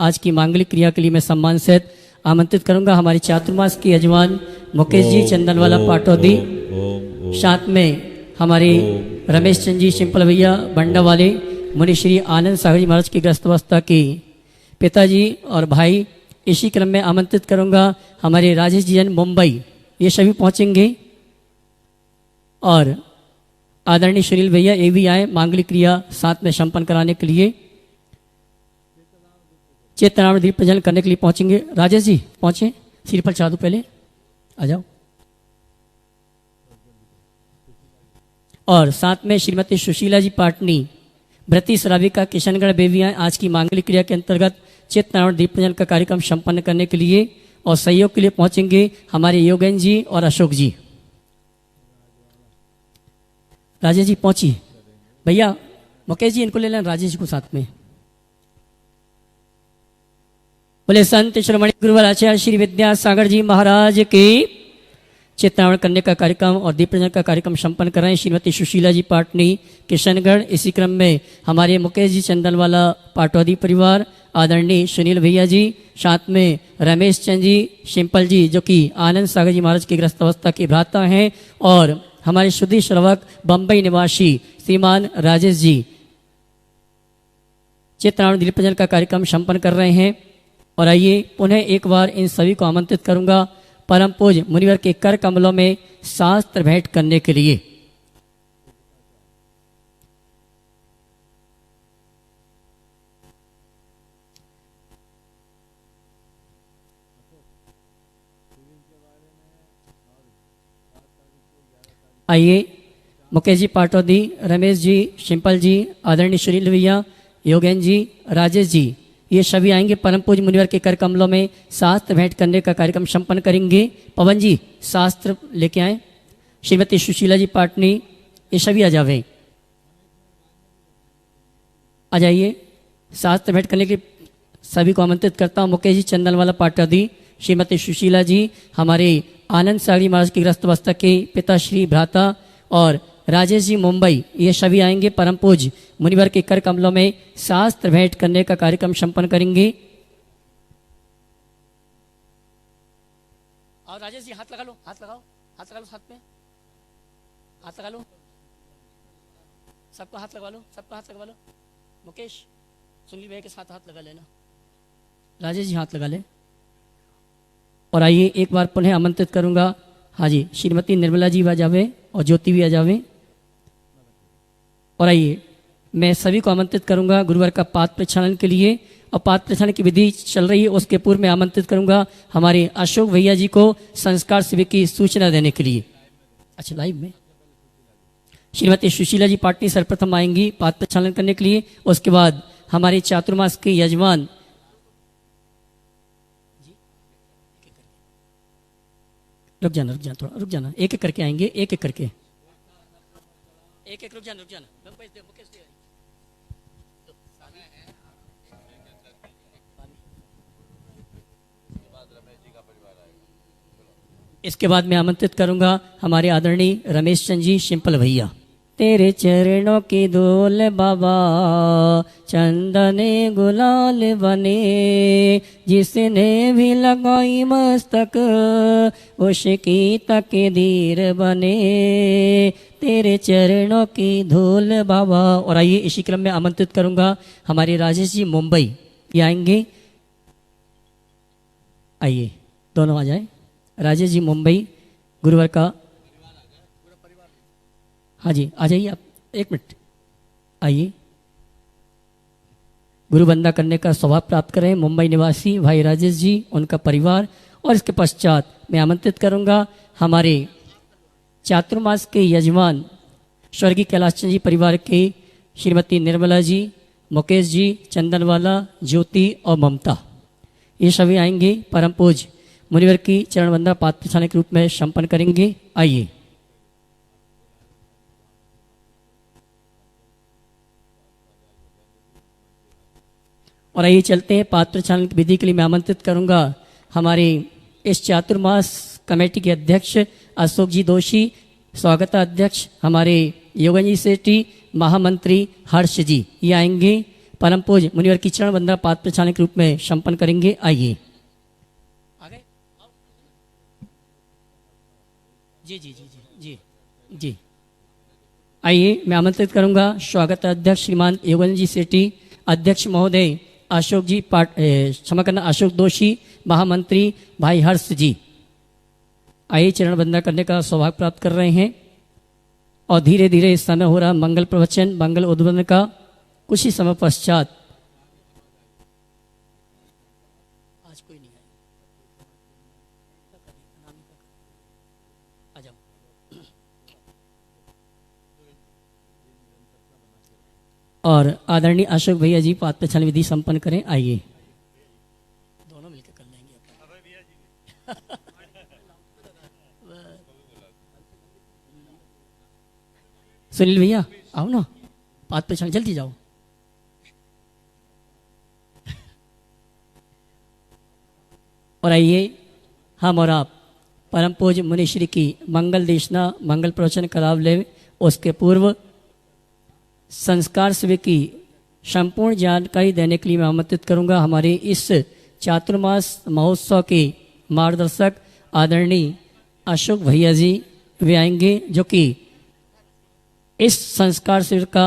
आज की मांगलिक क्रिया के लिए मैं सम्मान सहित आमंत्रित करूंगा हमारे चातुर्मास के यजमान मुकेश जी चंदनवाला पाटौदी, साथ में हमारे रमेश चंद जी सिंपल भैया बंडा वाले, मुनि श्री आनंद सागर जी महाराज की ग्रस्तावस्था के पिताजी और भाई। इसी क्रम में आमंत्रित करूंगा हमारे राजेश जी जन मुंबई, ये सभी पहुंचेंगे। और आदरणीय सुनील भैया ये भी आए मांगलिक क्रिया साथ में संपन्न कराने के लिए, चेतनावृत दीप प्रज्वलन करने के लिए पहुंचेंगे। राजेश जी पहुंचे, श्रीफल चढ़ा दो, पहले आ जाओ। और साथ में श्रीमती सुशीला जी पाटनी, व्रती श्राविका किशनगढ़ बेबियां आज की मांगलिक क्रिया के अंतर्गत चेतनावृत दीप प्रज्वलन का कार्यक्रम संपन्न करने के लिए और सहयोग के लिए पहुंचेंगे हमारे योगेन जी और अशोक जी। राजेश जी पहुंची, भैया मुकेश जी इनको ले लेना, राजेश जी को साथ में। बोले संत श्रोमणी गुरुवर आचार्य श्री विद्यासागर जी महाराज की चेतनावरण करने का कार्यक्रम और दीप प्रज्वलन का कार्यक्रम संपन्न कर रहे हैं श्रीमती सुशीला जी पाटनी किशनगढ़। इसी क्रम में हमारे मुकेश जी चंदनवाला पाटौदी परिवार, आदरणीय सुनील भैया जी, साथ में रमेश चंद जी सिंपल जी जो कि आनंद सागर जी महाराज की ग्रस्तावस्था के भ्राता हैं, और हमारे शुद्धि श्रवक बम्बई निवासी श्रीमान राजेश जी चेतनावरण दीप प्रज्वलन का कार्यक्रम संपन्न कर रहे हैं। और आइए पुनः एक बार इन सभी को आमंत्रित करूंगा परम पूज्य मुनिवर के कर कमलों में शास्त्र भेंट करने के लिए। आइए मुकेश जी पाटौदी, रमेश जी सिंपल जी, आदरणीय सुनील भैया, योगेन जी, राजेश जी, ये सभी आएंगे परम पूज्य मुनिवर के कर कमलों में शास्त्र भेंट करने का कार्यक्रम संपन्न करेंगे। पवन जी शास्त्र लेके आए, श्रीमती सुशीला जी पाटनी, ये सभी आ जावे, आ जाइए। शास्त्र भेंट करने के सभी को आमंत्रित करता हूँ। मुकेश जी चंदनवाला पाटौदी, श्रीमती सुशीला जी, हमारे आनंद सागर जी महाराज की ग्रस्तावस्था के पिता श्री भ्राता, और राजेश जी मुंबई, ये सभी आएंगे परम पूज्य मुनिवर के कर कमलों में शास्त्र भेंट करने का कार्यक्रम संपन्न करेंगे। और राजेश जी हाथ लगा लो, हाथ लगाओ, हाथ लगा लो, साथ में हाथ लगा लो, सबको हाथ लगवा लो, सबको हाथ लगवा लो। मुकेश सुनील भैया के साथ हाथ लगा लेना, राजेश जी हाथ लगा ले। और आइए एक बार पुनः आमंत्रित करूंगा, हाँ जी, श्रीमती निर्मला जी आ जावे और ज्योति भी आ जावे। और आइए मैं सभी को आमंत्रित करूंगा गुरुवार का पात्र प्रक्षालन के लिए, और पात्र प्रक्षालन की विधि चल रही है, उसके पूर्व में आमंत्रित करूंगा हमारे अशोक भैया जी को संस्कार शिविर की सूचना देने के लिए। अच्छा लाइव में श्रीमती सुशीला जी पाटनी सर्वप्रथम आएंगी पात्र प्रक्षालन करने के लिए, उसके बाद हमारे चातुर्मास के यजमान रुक जाना थोड़ा रुक जाना, एक एक करके आएंगे, एक एक करके, एक एक रुक जाना इसके बाद मैं आमंत्रित करूंगा हमारे आदरणीय रमेश चंद जी सिंपल भैया। तेरे चरणों की धूल बाबा चंदने गुलाल बने, जिसने भी लगाई मस्तक उसकी तकदीर बने, तेरे चरणों की धूल बाबा। और आइए इसी क्रम में आमंत्रित करूंगा हमारे राजेश जी मुंबई, ये आएंगे, आइए दोनों आ जाए। राजेश जी मुंबई गुरुवार का, हाँ जी आ जाइए आप, एक मिनट आइए। गुरु वंदना करने का स्वभाव प्राप्त करें मुंबई निवासी भाई राजेश जी, उनका परिवार। और इसके पश्चात मैं आमंत्रित करूंगा हमारे चातुर्मास के यजमान स्वर्गीय कैलाश चंद जी परिवार के श्रीमती निर्मला जी, मुकेश जी चंदनवाला, ज्योति और ममता, ये सभी आएंगे परम पूज्य मुनिवर की चरण वंदना पात्र प्रक्षालन के रूप में संपन्न करेंगे। आइए और आइए चलते हैं पात्र प्रक्षालन की विधि के लिए मैं आमंत्रित करूंगा हमारे इस चातुर्मास कमेटी के अध्यक्ष अशोक जी दोषी, स्वागताध्यक्ष हमारे योगन जी सेठी, महामंत्री हर्ष जी, ये आएंगे। परम पूज्य मुनिवर की चरण वंदना पाद प्रचालन के रूप में संपन्न करेंगे। आइए आगे। जी जी जी जी जी जी आइए, मैं आमंत्रित करूंगा स्वागत अध्यक्ष श्रीमान योगेंद्र जी सेठी, अध्यक्ष महोदय अशोक जी क्षमा करना अशोक दोषी, महामंत्री भाई हर्ष जी। आइए चरण वंदना करने का सौभाग्य प्राप्त कर रहे हैं और धीरे धीरे इस समय हो रहा मंगल प्रवचन, मंगल उद्बोधन का कुछ ही समय पश्चात। आज कोई नहीं आ जाओ। और आदरणीय अशोक भैया जी पाद प्रचालन विधि संपन्न करें। आइए दोनों मिलकर कर लेंगे। सुनील भैया आओ ना, पाद प्रचालन जल्दी जाओ। और आइए हम और आप परम पूज्य मुनिश्री की मंगल देशना, मंगल प्रवचन का लाभ ले। उसके पूर्व संस्कार शिविर की संपूर्ण जानकारी देने के लिए मैं आमंत्रित करूंगा हमारे इस चातुर्मास महोत्सव के मार्गदर्शक आदरणीय अशोक भैया जी। वे आएंगे जो कि इस संस्कार शिविर का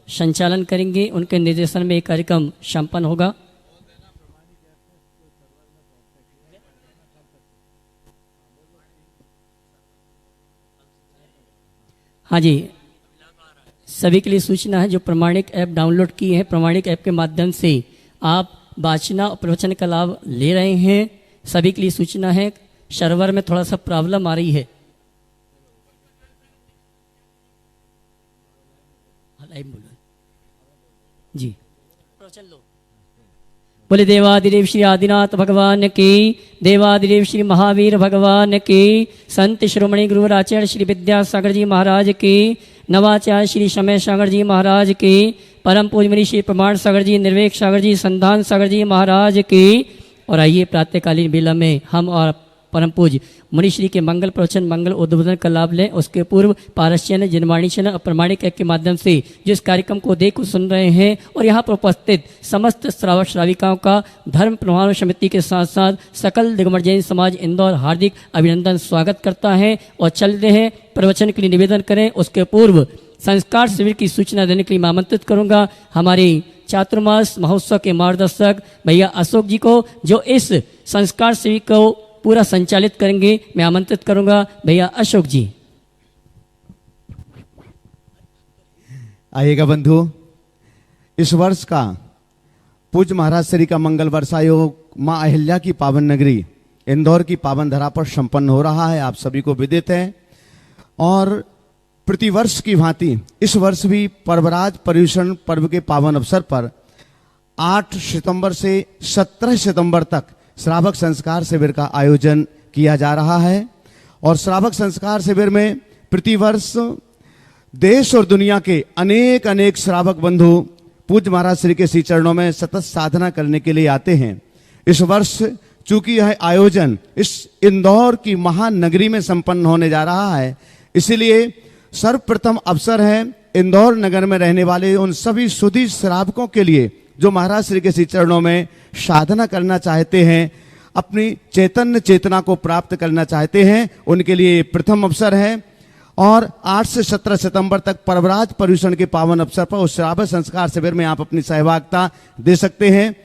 संचालन करेंगे। उनके निर्देशन में एक कार्यक्रम संपन्न होगा। हाँ जी, सभी के लिए सूचना है जो प्रमाणिक ऐप डाउनलोड की है, प्रमाणिक ऐप के माध्यम से आप वाचना और प्रवचन का लाभ ले रहे हैं। सभी के लिए सूचना है, सर्वर में थोड़ा सा प्रॉब्लम आ रही है। जी प्रवचन लो। बोले देवादिदेव श्री आदिनाथ भगवान की, देवादिदेव श्री महावीर भगवान की, संत श्रोमणी गुरुवर आचार्य श्री विद्यासागर जी महाराज की, नवाचार्य श्री समय सागर जी महाराज की, परम पूज्य मुनि श्री प्रमाण सागर जी, निर्वेक सागर जी, संधान सागर जी महाराज की। और आइए प्रातःकालीन बेला में हम और परम पूज्य मुनिश्री के मंगल प्रवचन, मंगल उद्बोधन का लाभ लें। उसके पूर्व पारस्यन, जनवाणी चैनल और प्रमाणिक ऐप के माध्यम से जिस कार्यक्रम को देख सुन रहे हैं और यहाँ पर उपस्थित समस्त श्रावक श्राविकाओं का धर्म प्रमाण समिति के साथ साथ सकल दिगंबर जैन समाज इंदौर हार्दिक अभिनंदन स्वागत करता है। और चलते हैं प्रवचन के लिए निवेदन करें। उसके पूर्व संस्कार शिविर की सूचना देने के लिए मैं आमंत्रित करूंगा हमारे चातुर्मास महोत्सव के मार्गदर्शक भैया अशोक जी को, जो इस संस्कार शिविर को पूरा संचालित करेंगे। मैं आमंत्रित करूंगा भैया अशोक जी। आइएगा बंधु, इस वर्ष का पूज्य महाराज श्री का मंगल वर्षायोग मां अहिल्या की पावन नगरी इंदौर की पावन धरा पर संपन्न हो रहा है, आप सभी को विदित है। और प्रतिवर्ष की भांति इस वर्ष भी पर्वराज पर्यूषण पर्व के पावन अवसर पर 8 सितंबर से 17 सितंबर तक श्रावक संस्कार शिविर का आयोजन किया जा रहा है। और श्रावक संस्कार शिविर में प्रतिवर्ष देश और दुनिया के अनेक अनेक श्रावक बंधु पूज्य महाराज श्री के श्री चरणों में सतत साधना करने के लिए आते हैं। इस वर्ष चूंकि यह आयोजन इस इंदौर की महान नगरी में संपन्न होने जा रहा है, इसलिए सर्वप्रथम अवसर है इंदौर नगर में रहने वाले उन सभी सुधी श्रावकों के लिए जो महाराज श्री के श्री चरणों में साधना करना चाहते हैं, अपनी चैतन्य चेतना को प्राप्त करना चाहते हैं, उनके लिए प्रथम अवसर है। और 8 से 17 सितंबर तक पर्वराज पर्यूषण के पावन अवसर पर उस श्रावक संस्कार शिविर में आप अपनी सहभागिता दे सकते हैं।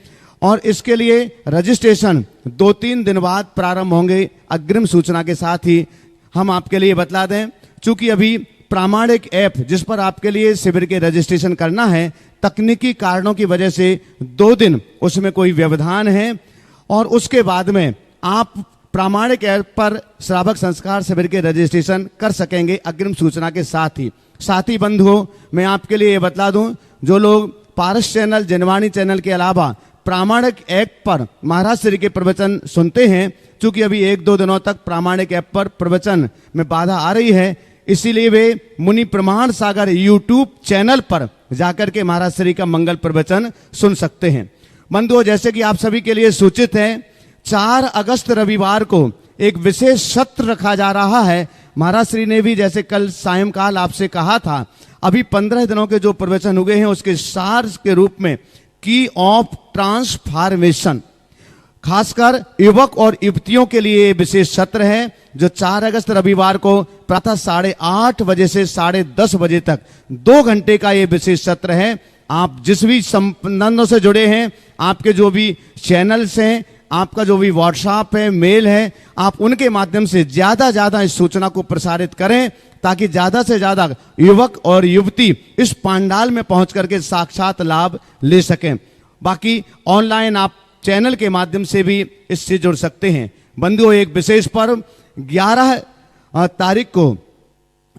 और इसके लिए रजिस्ट्रेशन 2-3 दिन बाद प्रारंभ होंगे। अग्रिम सूचना के साथ ही हम आपके लिए बतला दें, चूंकि अभी प्रामाणिक ऐप जिस पर आपके लिए शिविर के रजिस्ट्रेशन करना है, तकनीकी कारणों की वजह से 2 दिन उसमें कोई व्यवधान है। और उसके बाद में आप प्रामाणिक ऐप पर श्रावक संस्कार शिविर के रजिस्ट्रेशन कर सकेंगे अग्रिम सूचना के साथ ही बंधुओं, मैं आपके लिए ये बतला दूं, जो लोग पारस चैनल, जनवाणी चैनल के अलावा प्रामाणिक ऐप पर महाराज श्री के प्रवचन सुनते हैं, चूंकि अभी 1-2 दिनों तक प्रामाणिक ऐप पर प्रवचन में बाधा आ रही है, इसीलिए वे मुनि प्रमाण सागर यूट्यूब चैनल पर जाकर के महाराज श्री का मंगल प्रवचन सुन सकते हैं। बंधुओं, जैसे कि आप सभी के लिए सूचित है, 4 अगस्त रविवार को एक विशेष सत्र रखा जा रहा है। महाराज श्री ने भी जैसे कल सायंकाल आपसे कहा था, अभी 15 दिनों के जो प्रवचन हुए हैं उसके सार के रूप में की ऑफ ट्रांसफॉर्मेशन, खासकर युवक और युवतियों के लिए विशेष सत्र है जो 4 अगस्त रविवार को प्रातः 8:30 बजे से 10:30 बजे तक 2 घंटे का ये विशेष सत्र है। आप जिस भी संबंधों से जुड़े हैं, आपके जो भी चैनल्स हैं, आपका जो भी व्हाट्सएप है, मेल है, आप उनके माध्यम से ज्यादा इस सूचना को प्रसारित करें ताकि ज्यादा से ज्यादा युवक और युवती इस पंडाल में पहुंच करके साक्षात लाभ ले सकें। बाकी ऑनलाइन आप चैनल के माध्यम से भी इससे जुड़ सकते हैं। बंधुओं, एक विशेष पर्व 11 तारीख को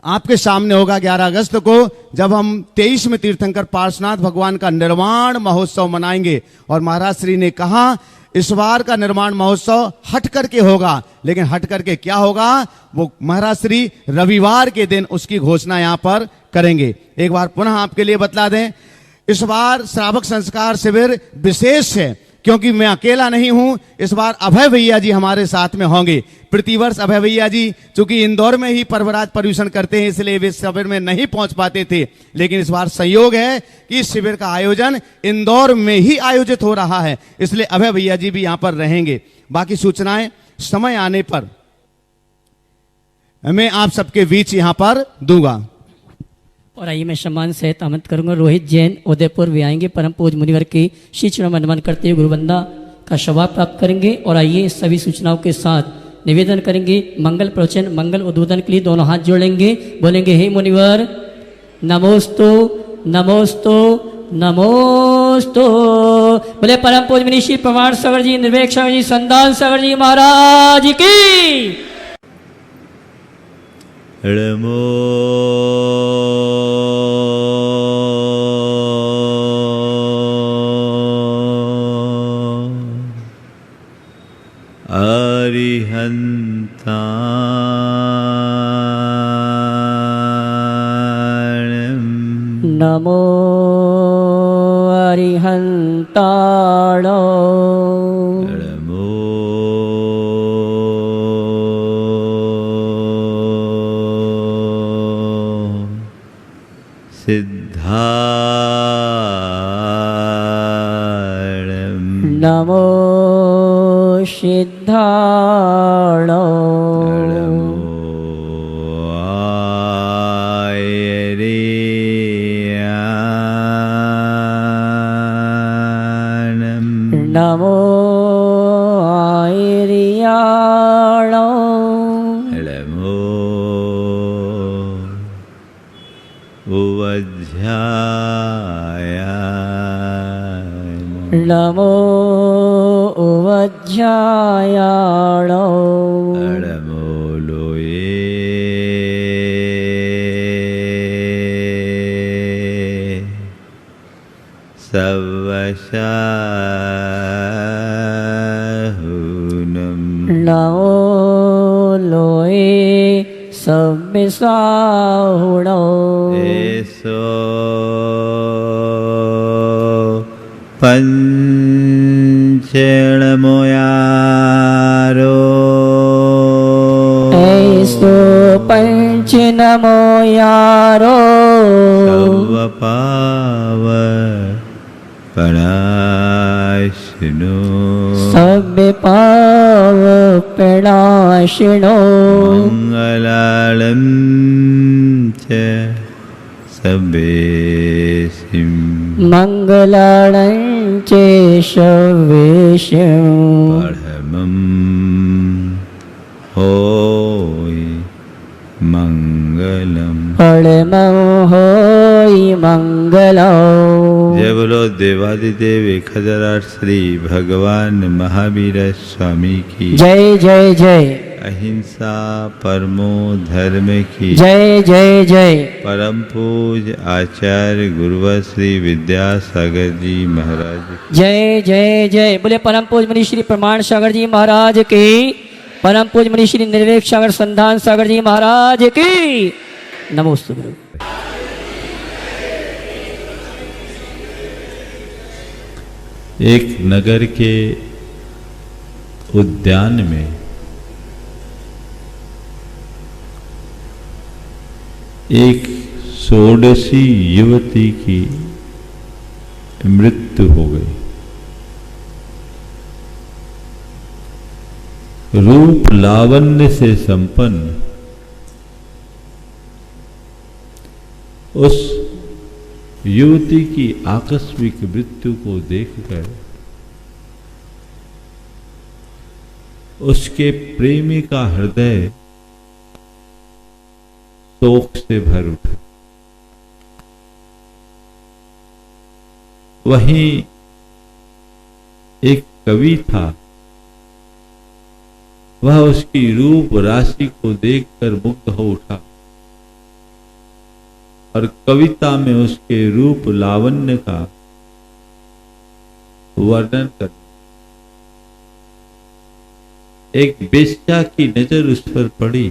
आपके सामने होगा, 11 अगस्त को, जब हम 23 में तीर्थंकर पार्श्वनाथ भगवान का निर्माण महोत्सव मनाएंगे। और महाराज श्री ने कहा इस बार का निर्माण महोत्सव हट करके होगा, लेकिन हट करके क्या होगा वो महाराज श्री रविवार के दिन उसकी घोषणा यहां पर करेंगे। एक बार पुनः आपके लिए बतला दें, इस बार श्रावक संस्कार शिविर विशेष है क्योंकि मैं अकेला नहीं हूं। इस बार अभय भैया जी हमारे साथ में होंगे। प्रतिवर्ष अभय भैया जी चूंकि इंदौर में ही पर्वराज पर्यूषण करते हैं, इसलिए वे शिविर में नहीं पहुंच पाते थे, लेकिन इस बार संयोग है कि इस शिविर का आयोजन इंदौर में ही आयोजित हो रहा है, इसलिए अभय भैया जी भी यहां पर रहेंगे। बाकी सूचनाएं समय आने पर मैं आप सबके बीच यहां पर दूंगा। और आइए मैं सम्मान सहित आमंत्रित करूंगा रोहित जैन उदयपुर वे आएंगे। परम पूज्य मुनिवर के श्री चरण में नमन करते हुए गुरुवंदना का सौभाग्य प्राप्त करेंगे। और आइए सभी सूचनाओं के साथ निवेदन करेंगे मंगल प्रवचन, मंगल उद्बोधन के लिए दोनों हाथ जोड़ेंगे, बोलेंगे हे मुनिवर नमोस्तु नमोस्तु नमोस्तु। बोले परम पूज्य मुनि श्री प्रमाण सागर जी, निर्वेक सागर जी, संदान सागर जी महाराज की। नमो अरिहन्ताणम् नमो अरिहन्ताण नमो सिद्धाणम् नमो सिद्धाण नमो आयर्याणम् नमो आयर्याण नमो उवध्यायाय नमो उवध्यायाण नमो लोये सवशाहुनम् नमो लोये सव्यसाहुण एसो पंचणमोयारो ऐसो पंच नमो यारो सवपाव पराशनो सभ्य पाव प्रणाशिनो मंगलालं च सभेसिं मंगलाणं चेशवेशं परमं होय मंगलम। परमं होय मंगलम्। जय बोलो देवादिदेव 1008 श्री भगवान महावीर स्वामी की जय जय जय अहिंसा परमो धर्म की जय जय जय। परम पूज्य आचार्य गुरुवर श्री विद्यासागर जी महाराज की जय जय जय। बोले परम पूज्य मुनि श्री प्रमाण सागर जी महाराज की, परम पूज्य मुनि श्री निर्वेक सागर संधान सागर जी महाराज की। नमोस्तु गुरु। एक नगर के उद्यान में एक षोडशी युवती की मृत्यु हो गई। रूप लावण्य से संपन्न उस युवती की आकस्मिक मृत्यु को देखकर उसके प्रेमी का हृदय शोक से भर उठा। वहीं एक कवि था, वह उसकी रूप राशि को देखकर मुग्ध हो उठा और कविता में उसके रूप लावण्य का वर्णन कर। एक बेश्या की नजर उस पर पड़ी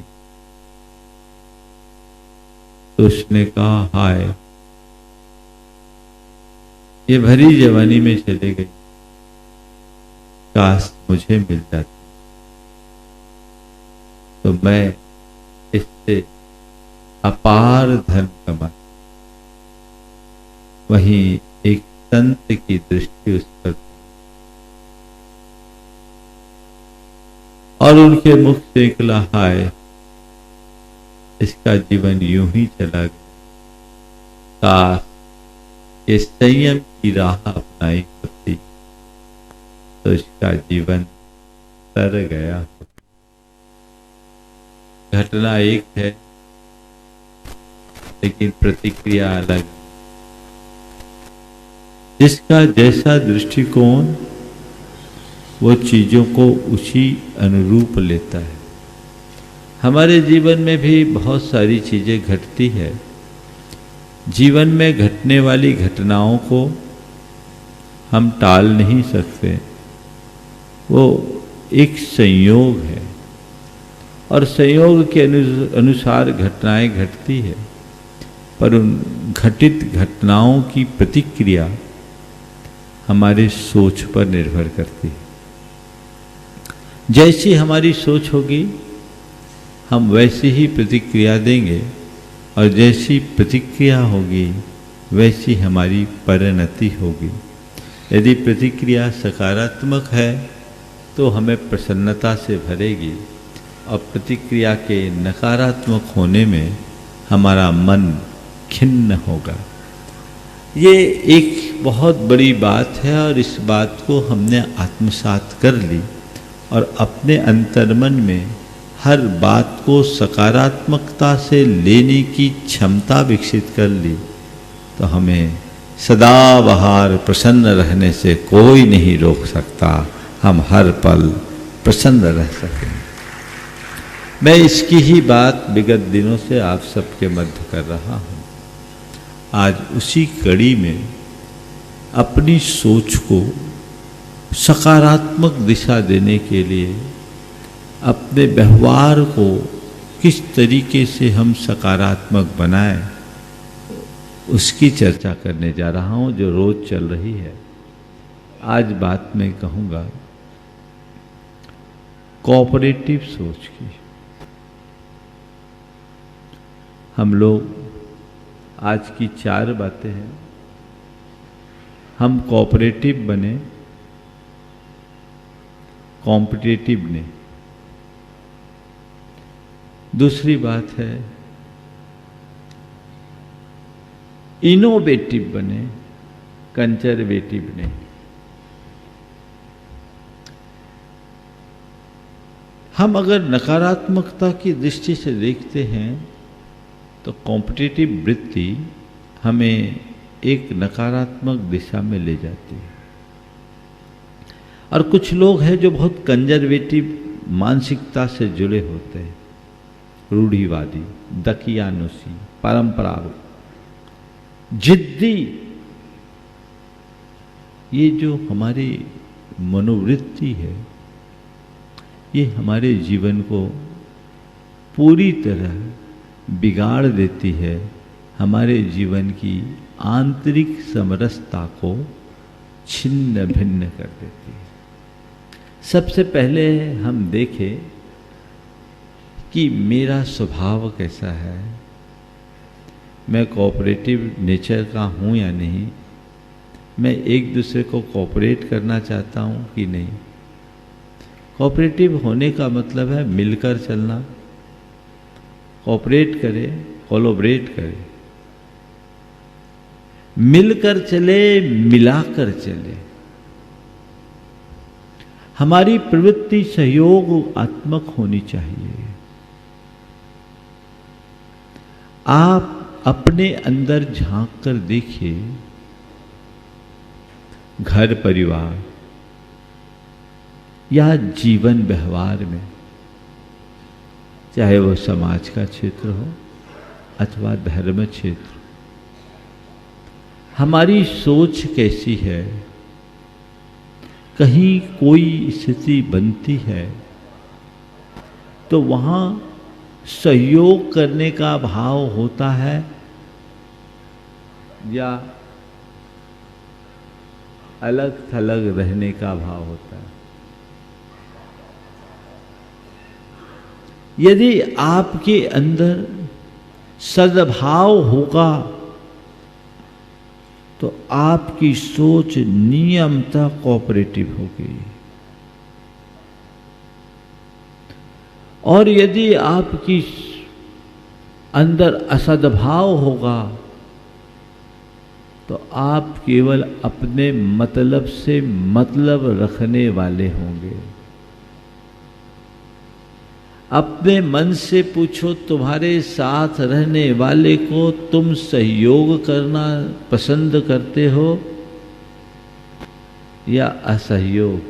तो उसने कहा, हाय, ये भरी जवानी में चले गई, काश मुझे मिल जाती तो मैं इससे अपार धन कमा। वहीं एक संत की दृष्टि उस पर और उनके मुख से निकला, हाय, इसका जीवन यूं ही चला गया, काश ये संयम की राह अपनाई होती तो इसका जीवन तर गया। घटना एक है लेकिन प्रतिक्रिया अलग। जिसका जैसा दृष्टिकोण वो चीजों को उसी अनुरूप लेता है। हमारे जीवन में भी बहुत सारी चीजें घटती है। जीवन में घटने वाली घटनाओं को हम टाल नहीं सकते, वो एक संयोग है और संयोग के अनुसार घटनाएं घटती है, पर उन घटित घटनाओं की प्रतिक्रिया हमारी सोच पर निर्भर करती है। जैसी हमारी सोच होगी हम वैसी ही प्रतिक्रिया देंगे और जैसी प्रतिक्रिया होगी वैसी हमारी परिणति होगी। यदि प्रतिक्रिया सकारात्मक है तो हमें प्रसन्नता से भरेगी और प्रतिक्रिया के नकारात्मक होने में हमारा मन खिन्न होगा। ये एक बहुत बड़ी बात है और इस बात को हमने आत्मसात कर ली और अपने अंतर्मन में हर बात को सकारात्मकता से लेने की क्षमता विकसित कर ली तो हमें सदाबहार प्रसन्न रहने से कोई नहीं रोक सकता। हम हर पल प्रसन्न रह सकें। मैं इसकी ही बात विगत दिनों से आप सबके मध्य कर रहा हूँ। आज उसी कड़ी में अपनी सोच को सकारात्मक दिशा देने के लिए अपने व्यवहार को किस तरीके से हम सकारात्मक बनाएं उसकी चर्चा करने जा रहा हूं, जो रोज चल रही है। आज बात मैं कहूंगा कोऑपरेटिव सोच की। हम लोग आज की 4 बातें हैं। हम कोऑपरेटिव बने, कॉम्पिटिटिव ने। दूसरी बात है इनोवेटिव बने, कंजर्वेटिव ने। हम अगर नकारात्मकता की दृष्टि से देखते हैं तो कॉम्पिटिटिव वृत्ति हमें एक नकारात्मक दिशा में ले जाती है। और कुछ लोग हैं जो बहुत कंजर्वेटिव मानसिकता से जुड़े होते हैं, रूढ़िवादी, दकियानुसी, परंपरागत, जिद्दी। ये जो हमारी मनोवृत्ति है ये हमारे जीवन को पूरी तरह बिगाड़ देती है, हमारे जीवन की आंतरिक समरसता को छिन्न भिन्न कर देती है। सबसे पहले हम देखें कि मेरा स्वभाव कैसा है, मैं कोऑपरेटिव नेचर का हूँ या नहीं, मैं एक दूसरे को कोऑपरेट करना चाहता हूं कि नहीं? कोऑपरेटिव होने का मतलब है मिलकर चलना, कोऑपरेट करे, कोलैबोरेट करे, मिलकर चले, मिलाकर चले। हमारी प्रवृत्ति सहयोग आत्मक होनी चाहिए। आप अपने अंदर झांक कर देखिए, घर परिवार या जीवन व्यवहार में, चाहे वो समाज का क्षेत्र हो अथवा धर्म क्षेत्र, हमारी सोच कैसी है? कहीं कोई स्थिति बनती है तो वहां सहयोग करने का भाव होता है या अलग थलग रहने का भाव होता है? यदि आपके अंदर सद्भाव होगा तो आपकी सोच नियमतः कोऑपरेटिव होगी, और यदि आपकी अंदर असद्भाव होगा तो आप केवल अपने मतलब से मतलब रखने वाले होंगे। अपने मन से पूछो, तुम्हारे साथ रहने वाले को तुम सहयोग करना पसंद करते हो या असहयोग?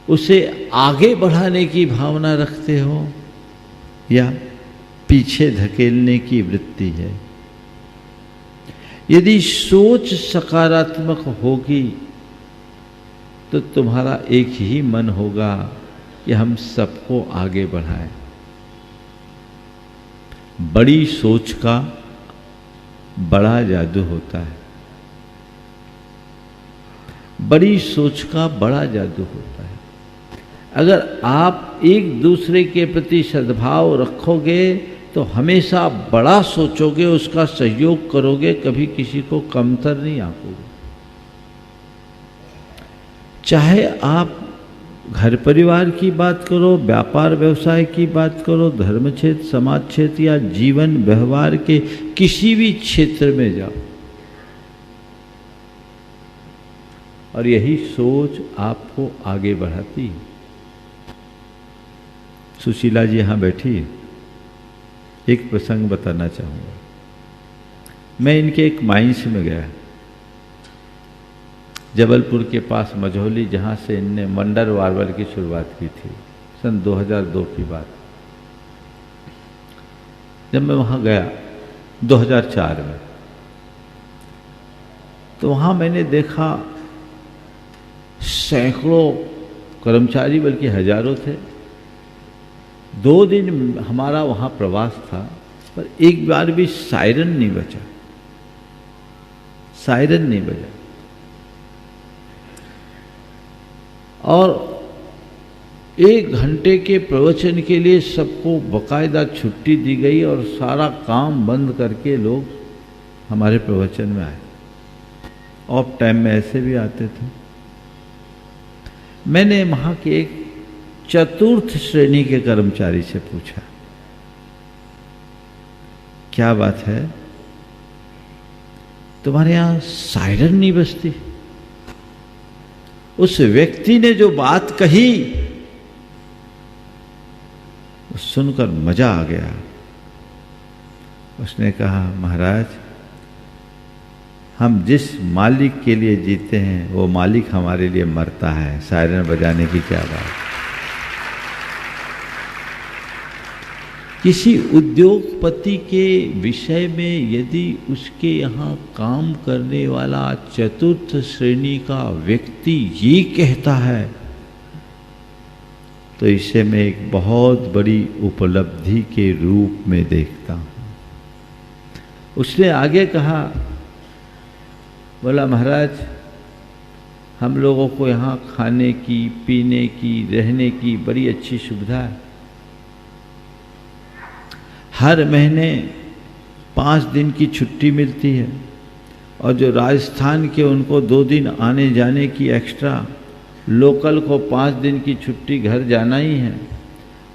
उसे आगे बढ़ाने की भावना रखते हो या पीछे धकेलने की वृत्ति है? यदि सोच सकारात्मक होगी तो तुम्हारा एक ही मन होगा कि हम सबको आगे बढ़ाएं। बड़ी सोच का बड़ा जादू होता है, बड़ी सोच का बड़ा जादू होता है। अगर आप एक दूसरे के प्रति सद्भाव रखोगे तो हमेशा बड़ा सोचोगे, उसका सहयोग करोगे, कभी किसी को कमतर नहीं आंकोगे। चाहे आप घर परिवार की बात करो, व्यापार व्यवसाय की बात करो, धर्म क्षेत्र, समाज क्षेत्र या जीवन व्यवहार के किसी भी क्षेत्र में जाओ, और यही सोच आपको आगे बढ़ाती है। सुशीला जी यहां बैठी है, एक प्रसंग बताना चाहूंगा। मैं इनके एक माइंस में गया, जबलपुर के पास मझौली, जहाँ से इनने मंडर वार्वल की शुरुआत की थी सन 2002 की बात। जब मैं वहाँ गया 2004 में, तो वहाँ मैंने देखा सैकड़ों कर्मचारी, बल्कि हजारों थे। 2 दिन हमारा वहाँ प्रवास था, पर एक बार भी सायरन नहीं बजा, सायरन नहीं बजा। और 1 घंटे के प्रवचन के लिए सबको बाकायदा छुट्टी दी गई और सारा काम बंद करके लोग हमारे प्रवचन में आए। ऑफ टाइम में ऐसे भी आते थे। मैंने वहाँ के एक चतुर्थ श्रेणी के कर्मचारी से पूछा, क्या बात है, तुम्हारे यहाँ सायरन नहीं बजती? उस व्यक्ति ने जो बात कही सुनकर मजा आ गया। उसने कहा, महाराज, हम जिस मालिक के लिए जीते हैं वो मालिक हमारे लिए मरता है, सायरन बजाने की क्या बात। किसी उद्योगपति के विषय में यदि उसके यहाँ काम करने वाला चतुर्थ श्रेणी का व्यक्ति ये कहता है तो इसे मैं एक बहुत बड़ी उपलब्धि के रूप में देखता हूँ। उसने आगे कहा, बोला, महाराज, हम लोगों को यहाँ खाने की, पीने की, रहने की बड़ी अच्छी सुविधा है। हर महीने 5 दिन की छुट्टी मिलती है और जो राजस्थान के उनको 2 दिन आने जाने की एक्स्ट्रा, लोकल को 5 दिन की छुट्टी घर जाना ही है।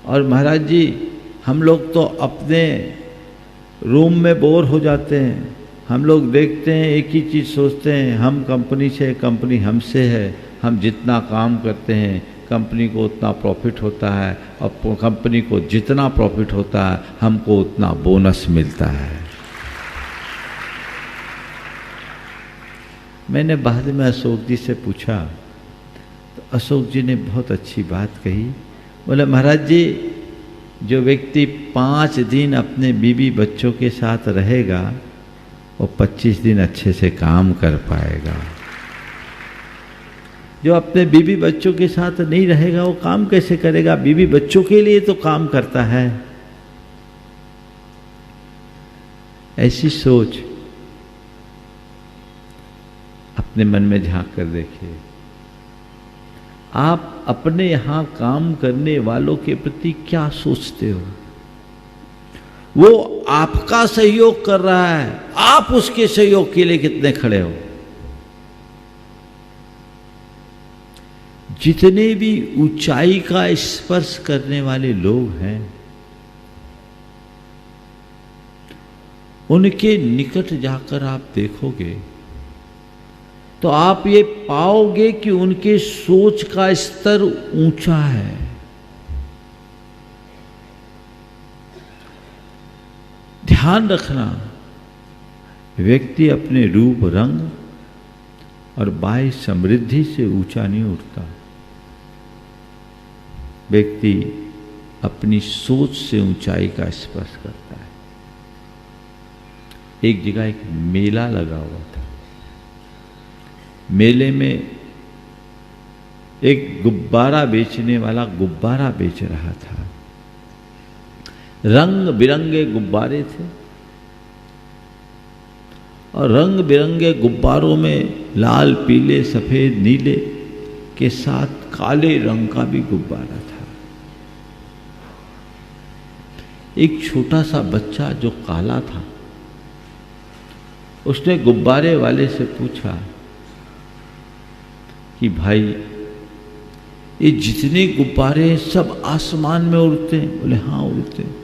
और महाराज जी हम लोग तो अपने रूम में बोर हो जाते हैं। हम लोग देखते हैं एक ही चीज़ सोचते हैं, हम कंपनी से, कंपनी हमसे है, हम जितना काम करते हैं कंपनी को उतना प्रॉफिट होता है और कंपनी को जितना प्रॉफिट होता है हमको उतना बोनस मिलता है। मैंने बाद में अशोक जी से पूछा तो अशोक जी ने बहुत अच्छी बात कही। बोले महाराज जी जो व्यक्ति 5 दिन अपने बीवी बच्चों के साथ रहेगा वो 25 दिन अच्छे से काम कर पाएगा। जो अपने बीवी बच्चों के साथ नहीं रहेगा वो काम कैसे करेगा? बीवी बच्चों के लिए तो काम करता है। ऐसी सोच अपने मन में झांक कर देखिए। आप अपने यहां काम करने वालों के प्रति क्या सोचते हो? वो आपका सहयोग कर रहा है, आप उसके सहयोग के लिए कितने खड़े हो? जितने भी ऊंचाई का स्पर्श करने वाले लोग हैं उनके निकट जाकर आप देखोगे तो आप ये पाओगे कि उनके सोच का स्तर ऊंचा है। ध्यान रखना, व्यक्ति अपने रूप रंग और बाह्य समृद्धि से ऊंचा नहीं उठता। व्यक्ति अपनी सोच से ऊंचाई का स्पर्श करता है। एक जगह एक मेला लगा हुआ था। मेले में एक गुब्बारा बेचने वाला गुब्बारा बेच रहा था। रंग बिरंगे गुब्बारे थे और रंग बिरंगे गुब्बारों में लाल, पीले, सफेद, नीले के साथ काले रंग का भी गुब्बारा था। एक छोटा सा बच्चा जो काला था उसने गुब्बारे वाले से पूछा कि भाई ये जितने गुब्बारे हैं सब आसमान में उड़ते हैं? बोले हाँ उड़ते हैं।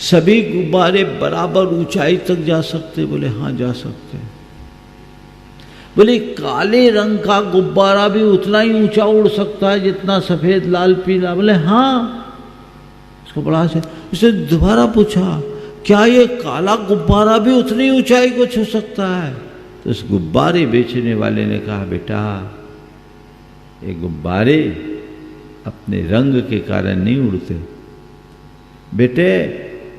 सभी गुब्बारे बराबर ऊंचाई तक जा सकते? बोले हाँ जा सकते हैं। बोले काले रंग का गुब्बारा भी उतना ही ऊंचा उड़ सकता है जितना सफेद, लाल, पीला? बोले हाँ। उसको बड़ा से उसने दोबारा पूछा क्या ये काला गुब्बारा भी उतनी ऊंचाई को छू सकता है? तो उस गुब्बारे बेचने वाले ने कहा बेटा ये गुब्बारे अपने रंग के कारण नहीं उड़ते। बेटे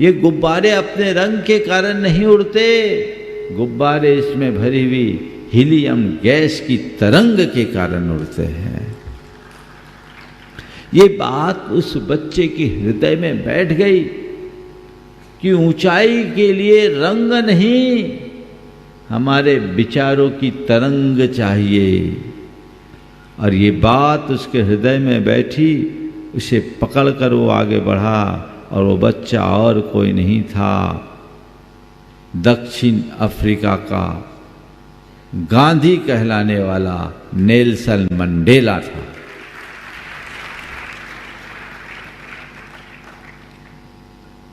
ये गुब्बारे अपने रंग के कारण नहीं उड़ते, गुब्बारे इसमें भरी हुई हीलियम गैस की तरंग के कारण उड़ते हैं। ये बात उस बच्चे के हृदय में बैठ गई कि ऊंचाई के लिए रंग नहीं, हमारे विचारों की तरंग चाहिए। और ये बात उसके हृदय में बैठी, उसे पकड़कर वो आगे बढ़ा और वो बच्चा और कोई नहीं था, दक्षिण अफ्रीका का गांधी कहलाने वाला नेल्सन मंडेला था।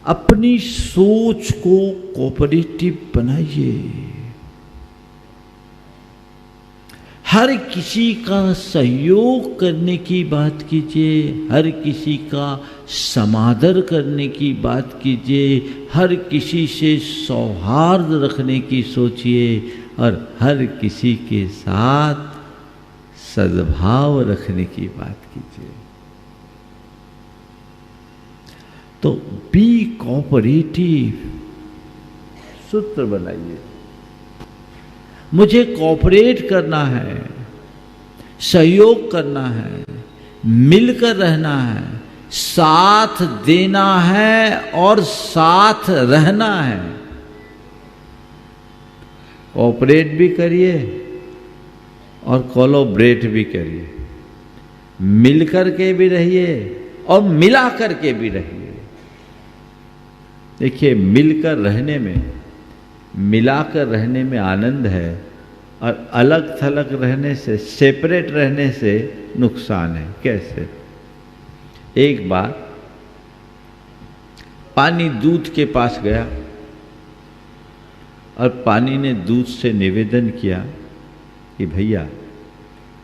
अपनी सोच को कोऑपरेटिव बनाइए। हर किसी का सहयोग करने की बात कीजिए, हर किसी का समादर करने की बात कीजिए, हर किसी से सौहार्द रखने की सोचिए और हर किसी के साथ सद्भाव रखने की बात कीजिए। तो बी कोऑपरेटिव सूत्र बनाइए। मुझे कोऑपरेट करना है, सहयोग करना है, मिलकर रहना है, साथ देना है और साथ रहना है। कोऑपरेट भी करिए और कोलैबोरेट भी करिए, मिलकर के भी रहिए और मिला करके भी रहिए। देखिए मिलकर रहने में मिलाकर रहने में आनंद है और अलग थलग रहने से, सेपरेट रहने से नुकसान है। कैसे? एक बार पानी दूध के पास गया और पानी ने दूध से निवेदन किया कि भैया,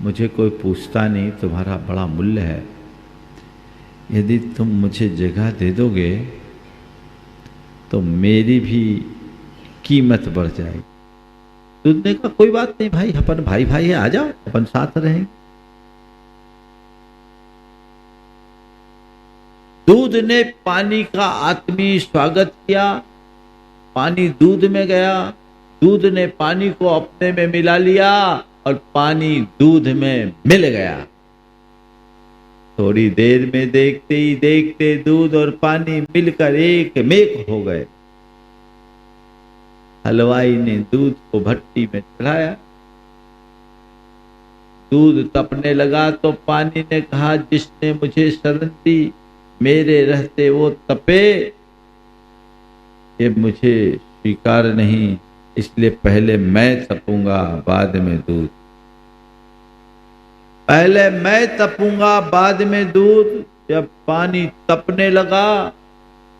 मुझे कोई पूछता नहीं, तुम्हारा बड़ा मूल्य है, यदि तुम मुझे जगह दे दोगे तो मेरी भी कीमत बढ़ जाएगी। दूध ने कहा कोई बात नहीं भाई, अपन भाई भाई है, आ जाओ, अपन साथ रहेंगे। दूध ने पानी का आत्मीय स्वागत किया, पानी दूध में गया, दूध ने पानी को अपने में मिला लिया और पानी दूध में मिल गया। थोड़ी देर में देखते ही देखते दूध और पानी मिलकर एक मेक हो गए। हलवाई ने दूध को भट्टी में चढ़ाया, दूध तपने लगा तो पानी ने कहा, जिसने मुझे शरण दी मेरे रहते वो तपे, ये मुझे स्वीकार नहीं, इसलिए पहले मैं तपूंगा बाद में दूध। पहले मैं तपूंगा बाद में दूध। जब पानी तपने लगा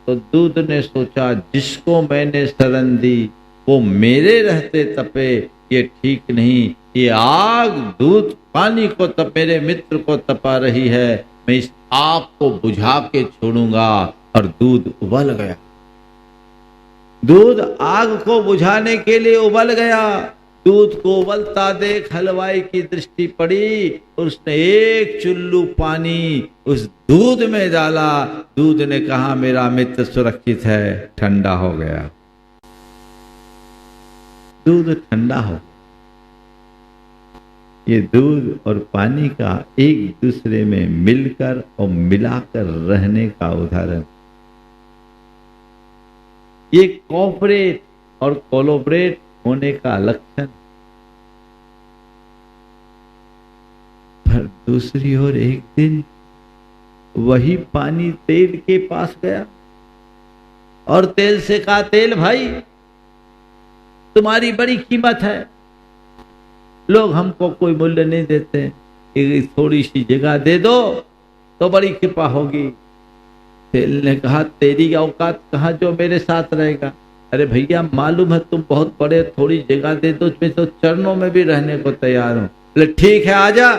तो दूध ने सोचा, जिसको मैंने शरण दी वो मेरे रहते तपे, ये ठीक नहीं। ये आग दूध पानी को मेरे मित्र को तपा रही है, मैं इस आग को बुझा के छोड़ूंगा। और दूध उबल गया। दूध आग को बुझाने के लिए उबल गया। दूध को उबलता देख हलवाई की दृष्टि पड़ी, उसने एक चुल्लू पानी उस दूध में डाला। दूध ने कहा, मेरा मित्र सुरक्षित है, ठंडा हो गया। दूध ठंडा हो। ये दूध और पानी का एक दूसरे में मिलकर और मिलाकर रहने का उदाहरण। ये कोऑपरेट और कोलैबोरेट होने का लक्षण। पर दूसरी ओर एक दिन वही पानी तेल के पास गया और तेल से कहा, तेल भाई, तुम्हारी बड़ी कीमत है, लोग हमको कोई मूल्य नहीं देते, थोड़ी सी जगह दे दो तो बड़ी कृपा होगी। तेल ने कहा, तेरी औकात कहाँ जो मेरे साथ रहेगा? अरे भैया, मालूम है तुम बहुत बड़े, थोड़ी जगह दे दो, मैं तो चरणों में भी रहने को तैयार हूं। बोले ठीक है, आजा,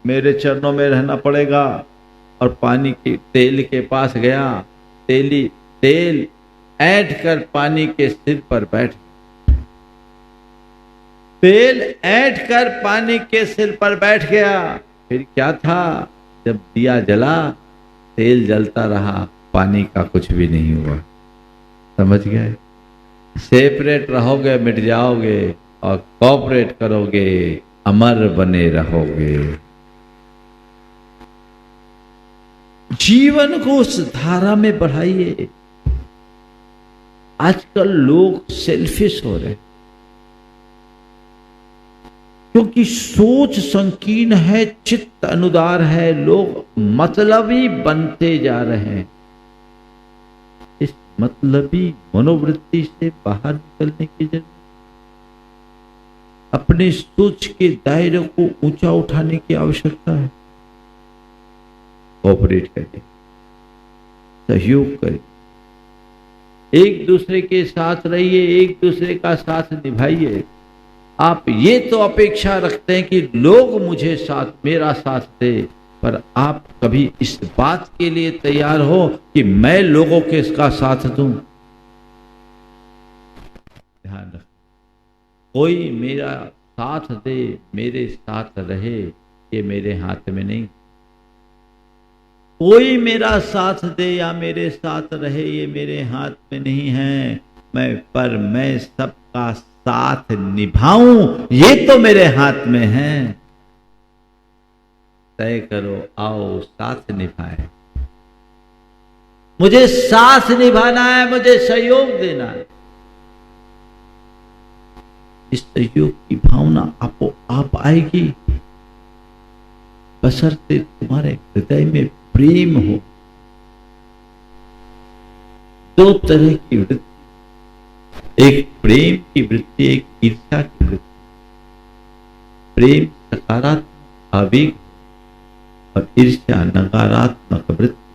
मेरे चरणों में रहना पड़ेगा। और पानी के तेल के पास गया। तेल ऐंठ कर पानी के सिर पर बैठ। तेल ऐंठ कर पानी के सिर पर बैठ गया। फिर क्या था, जब दिया जला, तेल जलता रहा, पानी का कुछ भी नहीं हुआ। समझ गए? सेपरेट रहोगे मिट जाओगे, और कोऑपरेट करोगे अमर बने रहोगे। जीवन को उस धारा में बढ़ाइए। आजकल लोग सेल्फिश हो रहे, क्योंकि सोच संकीर्ण है, चित्त अनुदार है, लोग मतलबी बनते जा रहे हैं। इस मतलबी मनोवृत्ति से बाहर निकलने की जरूरत, अपने सोच के दायरे को ऊंचा उठाने की आवश्यकता है। कोऑपरेट करिए, सहयोग करिए, एक दूसरे के साथ रहिए, एक दूसरे का साथ निभाइए। आप ये तो अपेक्षा रखते हैं कि लोग मुझे साथ, मेरा साथ दे, पर आप कभी इस बात के लिए तैयार हो कि मैं लोगों के इसका साथ दूं? ध्यान रख, कोई मेरा साथ दे, मेरे साथ रहे, ये मेरे हाथ में नहीं। कोई मेरा साथ दे या मेरे साथ रहे, ये मेरे हाथ में नहीं है। मैं सबका साथ निभाऊं, ये तो मेरे हाथ में है। तय करो, आओ साथ निभाएं। मुझे साथ निभाना है, मुझे सहयोग देना है। इस सहयोग की भावना आपको आप आएगी, बशर्ते तुम्हारे हृदय में प्रेम हो। दो तरह की वृत्ति, एक प्रेम की वृत्ति, एक ईर्ष्या की वृत्ति। प्रेम सकारात्मक आवेग और ईर्ष्या नकारात्मक वृत्ति।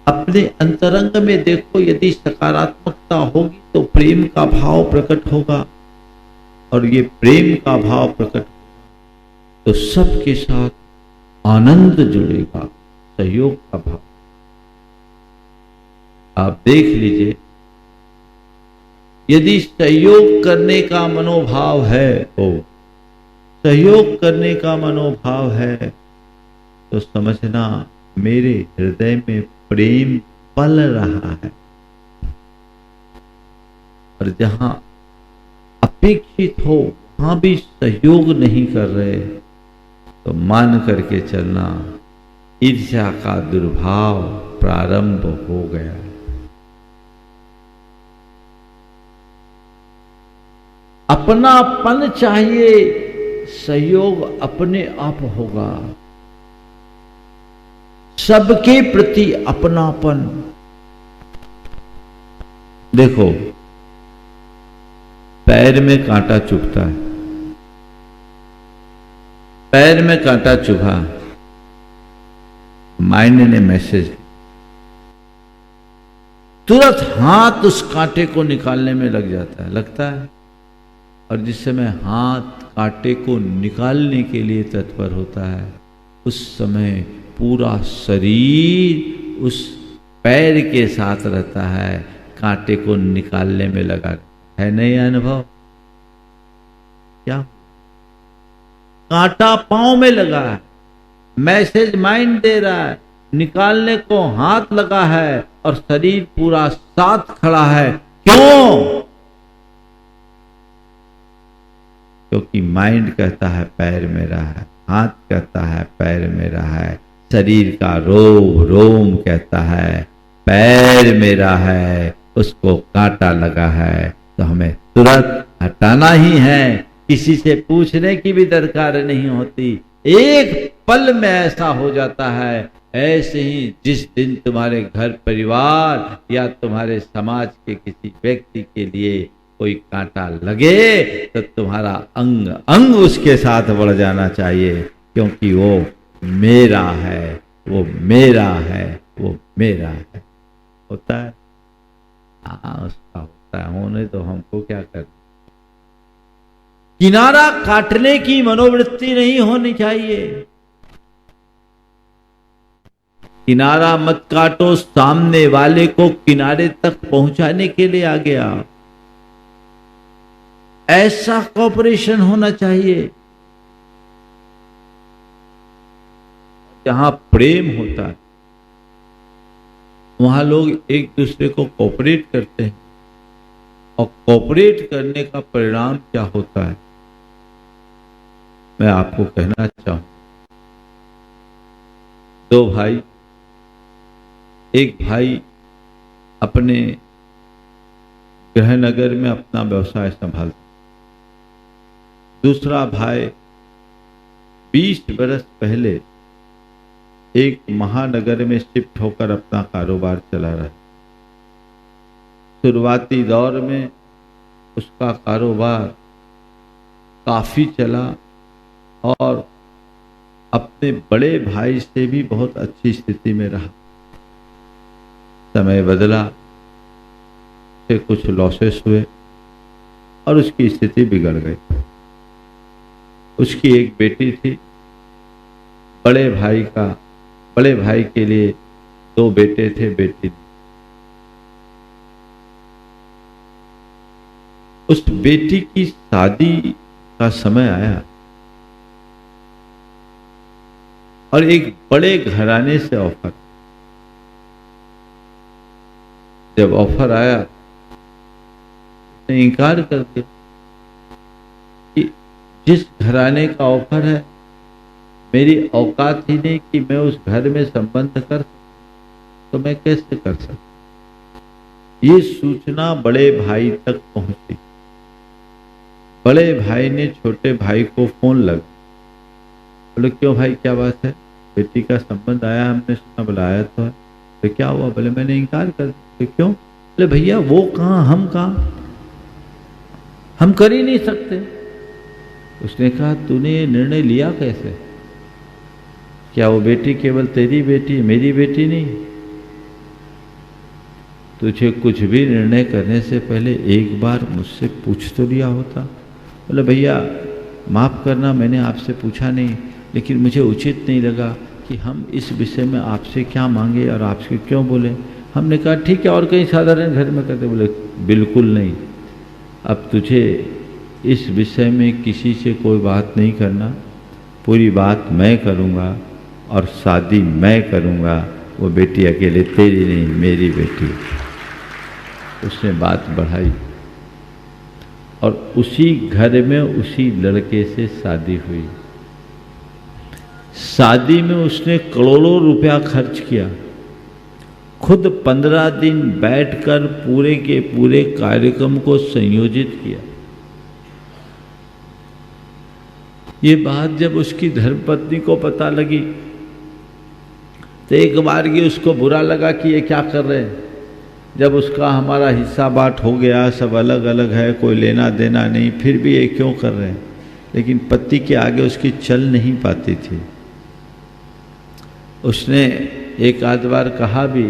अपने अंतरंग में देखो, यदि सकारात्मकता होगी तो प्रेम का भाव प्रकट होगा, और ये प्रेम का भाव प्रकट तो सबके साथ आनंद जुड़ेगा, सहयोग का भाव। आप देख लीजिए, यदि सहयोग करने का मनोभाव है, तो सहयोग करने का मनोभाव है, तो समझना मेरे हृदय में प्रेम पल रहा है। और जहां अपेक्षित हो वहां भी सहयोग नहीं कर रहे, तो मान करके चलना ईर्ष्या का दुर्भाव प्रारंभ हो गया। अपनापन चाहिए, सहयोग अपने आप होगा। सबके प्रति अपनापन। देखो, पैर में कांटा चुभता है, पैर में कांटा चुभा, माइंड ने मैसेज, तुरंत हाथ उस कांटे को निकालने में लग जाता है, लगता है। और जिस समय हाथ कांटे को निकालने के लिए तत्पर होता है, उस समय पूरा शरीर उस पैर के साथ रहता है, कांटे को निकालने में लगा है। नहीं अनुभव? क्या कांटा पांव में लगा है, मैसेज माइंड दे रहा है, निकालने को हाथ लगा है, और शरीर पूरा साथ खड़ा है। क्यों? क्योंकि माइंड कहता है पैर मेरा है, हाथ कहता है पैर मेरा है, शरीर का रोम रोम कहता है पैर मेरा है, उसको कांटा लगा है, तो हमें तुरंत हटाना ही है। किसी से पूछने की भी दरकार नहीं होती, एक पल में ऐसा हो जाता है। ऐसे ही जिस दिन तुम्हारे घर परिवार या तुम्हारे समाज के किसी व्यक्ति के लिए कोई कांटा लगे, तो तुम्हारा अंग अंग उसके साथ बढ़ जाना चाहिए, क्योंकि वो मेरा है, वो मेरा है, वो मेरा है। होता है? हाँ, उसका होता है, होने तो हमको क्या कर। किनारा काटने की मनोवृत्ति नहीं होनी चाहिए। किनारा मत काटो, सामने वाले को किनारे तक पहुंचाने के लिए आ गया, ऐसा कॉपरेशन होना चाहिए। जहां प्रेम होता है वहां लोग एक दूसरे को कोऑपरेट करते हैं, और कोऑपरेट करने का परिणाम क्या होता है मैं आपको कहना चाहूं। दो भाई, एक भाई अपने गृहनगर में अपना व्यवसाय संभालता, दूसरा भाई 20 बरस पहले एक महानगर में शिफ्ट होकर अपना कारोबार चला रहा है। शुरुआती दौर में उसका कारोबार काफी चला, और अपने बड़े भाई से भी बहुत अच्छी स्थिति में रहा। समय बदला, से कुछ लॉसेस हुए और उसकी स्थिति बिगड़ गई। उसकी एक बेटी थी, बड़े भाई के लिए 2 बेटे थे, बेटी। उस बेटी की शादी का समय आया और एक बड़े घराने से ऑफर। जब ऑफर आया, उसने इनकार कर दिया कि जिस घराने का ऑफर है, मेरी औकात ही नहीं कि मैं उस घर में संबंध कर, तो मैं कैसे कर सकता। ये सूचना बड़े भाई तक पहुंची। बड़े भाई ने छोटे भाई को फोन लगा, बोले क्यों भाई, क्या बात है? बेटी का संबंध आया, हमने सुना, बुलाया तो है। तो क्या हुआ? बोले मैंने इनकार कर दिया। क्यों? बोले भैया वो कहाँ, हम कहाँ, हम कर ही नहीं सकते। उसने कहा तूने ये निर्णय लिया कैसे? क्या वो बेटी केवल तेरी बेटी, मेरी बेटी नहीं? तुझे कुछ भी निर्णय करने से पहले एक बार मुझसे पूछ तो लिया होता। बोले भैया माफ़ करना, मैंने आपसे पूछा नहीं, लेकिन मुझे उचित नहीं लगा कि हम इस विषय में आपसे क्या मांगे और आपसे क्यों बोले। हमने कहा ठीक है, और कहीं साधारण घर में करते। बोले बिल्कुल नहीं, अब तुझे इस विषय में किसी से कोई बात नहीं करना, पूरी बात मैं करूँगा और शादी मैं करूँगा। वो बेटी अकेले तेरी नहीं, मेरी बेटी। उसने बात बढ़ाई और उसी घर में उसी लड़के से शादी हुई। शादी में उसने करोड़ों रुपया खर्च किया, खुद 15 दिन बैठकर पूरे के पूरे कार्यक्रम को संयोजित किया। ये बात जब उसकी धर्मपत्नी को पता लगी तो एक बार ये उसको बुरा लगा कि ये क्या कर रहे हैं। जब उसका हमारा हिस्सा बांट हो गया, सब अलग अलग है, कोई लेना देना नहीं, फिर भी ये क्यों कर रहे हैं। लेकिन पति के आगे उसकी चल नहीं पाती थी। उसने एक आध बार कहा भी,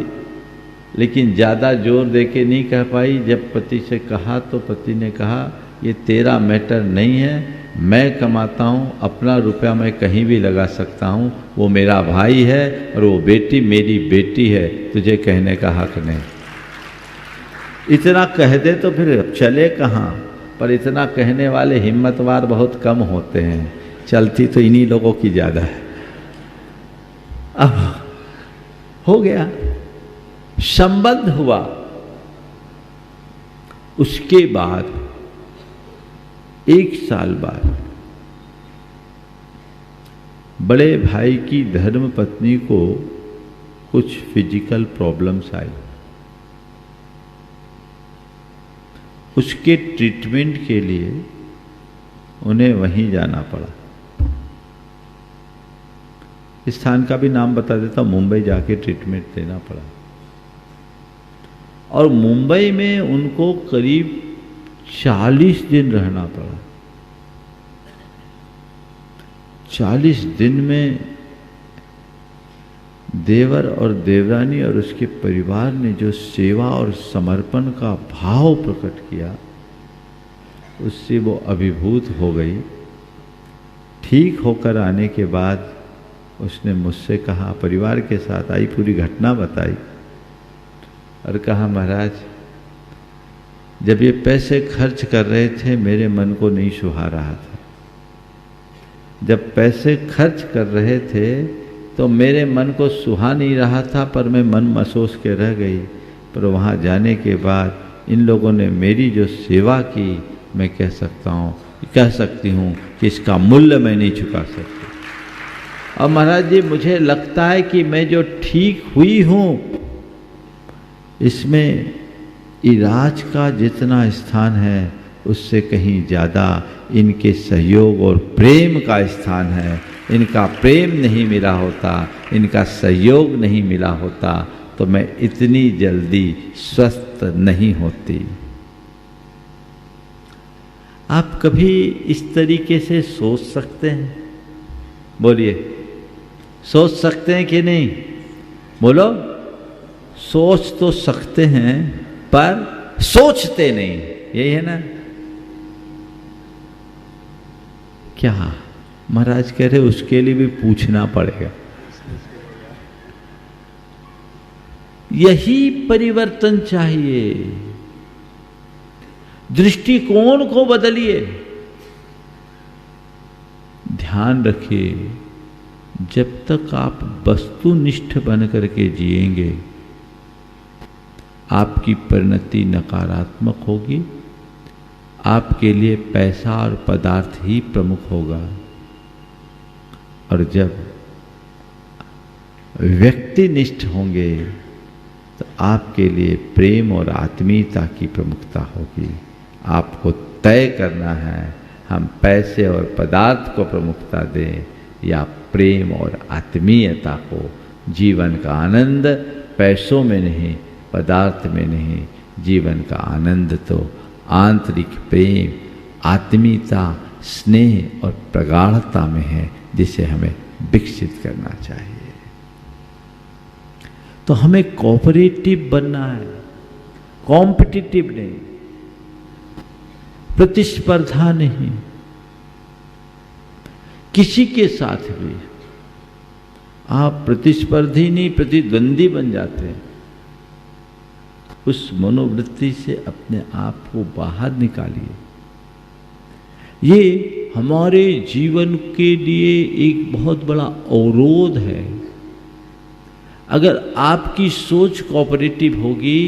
लेकिन ज़्यादा जोर दे के नहीं कह पाई। जब पति से कहा तो पति ने कहा ये तेरा मैटर नहीं है, मैं कमाता हूँ, अपना रुपया मैं कहीं भी लगा सकता हूँ, वो मेरा भाई है और वो बेटी मेरी बेटी है, तुझे कहने का हक नहीं। इतना कह दे तो फिर चले कहाँ, पर इतना कहने वाले हिम्मतवार बहुत कम होते हैं, चलती तो इन्हीं लोगों की ज़्यादा है। अब हो गया, संबंध हुआ। उसके बाद 1 साल बाद बड़े भाई की धर्म पत्नी को कुछ फिजिकल प्रॉब्लम्स आई। उसके ट्रीटमेंट के लिए उन्हें वहीं जाना पड़ा। इस स्थान का भी नाम बता देता हूं, मुंबई जाके ट्रीटमेंट लेना पड़ा। और मुंबई में उनको करीब 40 दिन रहना पड़ा। 40 दिन में देवर और देवरानी और उसके परिवार ने जो सेवा और समर्पण का भाव प्रकट किया, उससे वो अभिभूत हो गई। ठीक होकर आने के बाद उसने मुझसे कहा, परिवार के साथ आई, पूरी घटना बताई और कहा महाराज जब ये पैसे खर्च कर रहे थे मेरे मन को नहीं सुहा रहा था। जब पैसे खर्च कर रहे थे तो मेरे मन को सुहा नहीं रहा था, पर मैं मन महसूस के रह गई। पर वहाँ जाने के बाद इन लोगों ने मेरी जो सेवा की, मैं कह सकती हूँ कि इसका मूल्य मैं नहीं चुका सकती। और महाराज जी मुझे लगता है कि मैं जो ठीक हुई हूँ, इसमें इलाज का जितना स्थान है उससे कहीं ज़्यादा इनके सहयोग और प्रेम का स्थान है। इनका प्रेम नहीं मिला होता, इनका सहयोग नहीं मिला होता तो मैं इतनी जल्दी स्वस्थ नहीं होती। आप कभी इस तरीके से सोच सकते हैं? बोलिए, सोच सकते हैं कि नहीं? बोलो। सोच तो सकते हैं पर सोचते नहीं, यही है ना? क्या महाराज कह रहे उसके लिए भी पूछना पड़ेगा। यही परिवर्तन चाहिए। दृष्टिकोण को बदलिए। ध्यान रखिए, जब तक आप वस्तुनिष्ठ बन करके जिएंगे आपकी परिणति नकारात्मक होगी। आपके लिए पैसा और पदार्थ ही प्रमुख होगा। और जब व्यक्तिनिष्ठ होंगे तो आपके लिए प्रेम और आत्मीयता की प्रमुखता होगी। आपको तय करना है, हम पैसे और पदार्थ को प्रमुखता दें या प्रेम और आत्मीयता को। जीवन का आनंद पैसों में नहीं, पदार्थ में नहीं, जीवन का आनंद तो आंतरिक प्रेम, आत्मीयता, स्नेह और प्रगाढ़ता में है, जिसे हमें विकसित करना चाहिए। तो हमें कोऑपरेटिव बनना है, कॉम्पिटिटिव नहीं, प्रतिस्पर्धा नहीं। किसी के साथ भी आप प्रतिस्पर्धी नहीं, प्रतिद्वंदी बन जाते हैं। उस मनोवृत्ति से अपने आप को बाहर निकालिए। ये हमारे जीवन के लिए एक बहुत बड़ा अवरोध है। अगर आपकी सोच कोऑपरेटिव होगी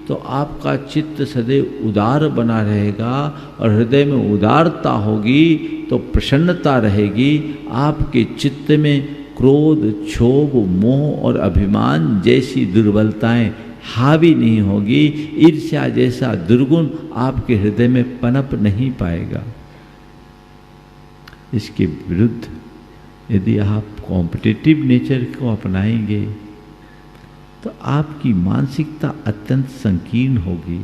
तो आपका चित्त सदैव उदार बना रहेगा, और हृदय में उदारता होगी तो प्रसन्नता रहेगी। आपके चित्त में क्रोध, क्षोभ, मोह और अभिमान जैसी दुर्बलताएं हावी नहीं होगी। ईर्ष्या जैसा दुर्गुण आपके हृदय में पनप नहीं पाएगा। इसके विरुद्ध यदि आप कॉम्पिटिटिव नेचर को अपनाएंगे तो आपकी मानसिकता अत्यंत संकीर्ण होगी।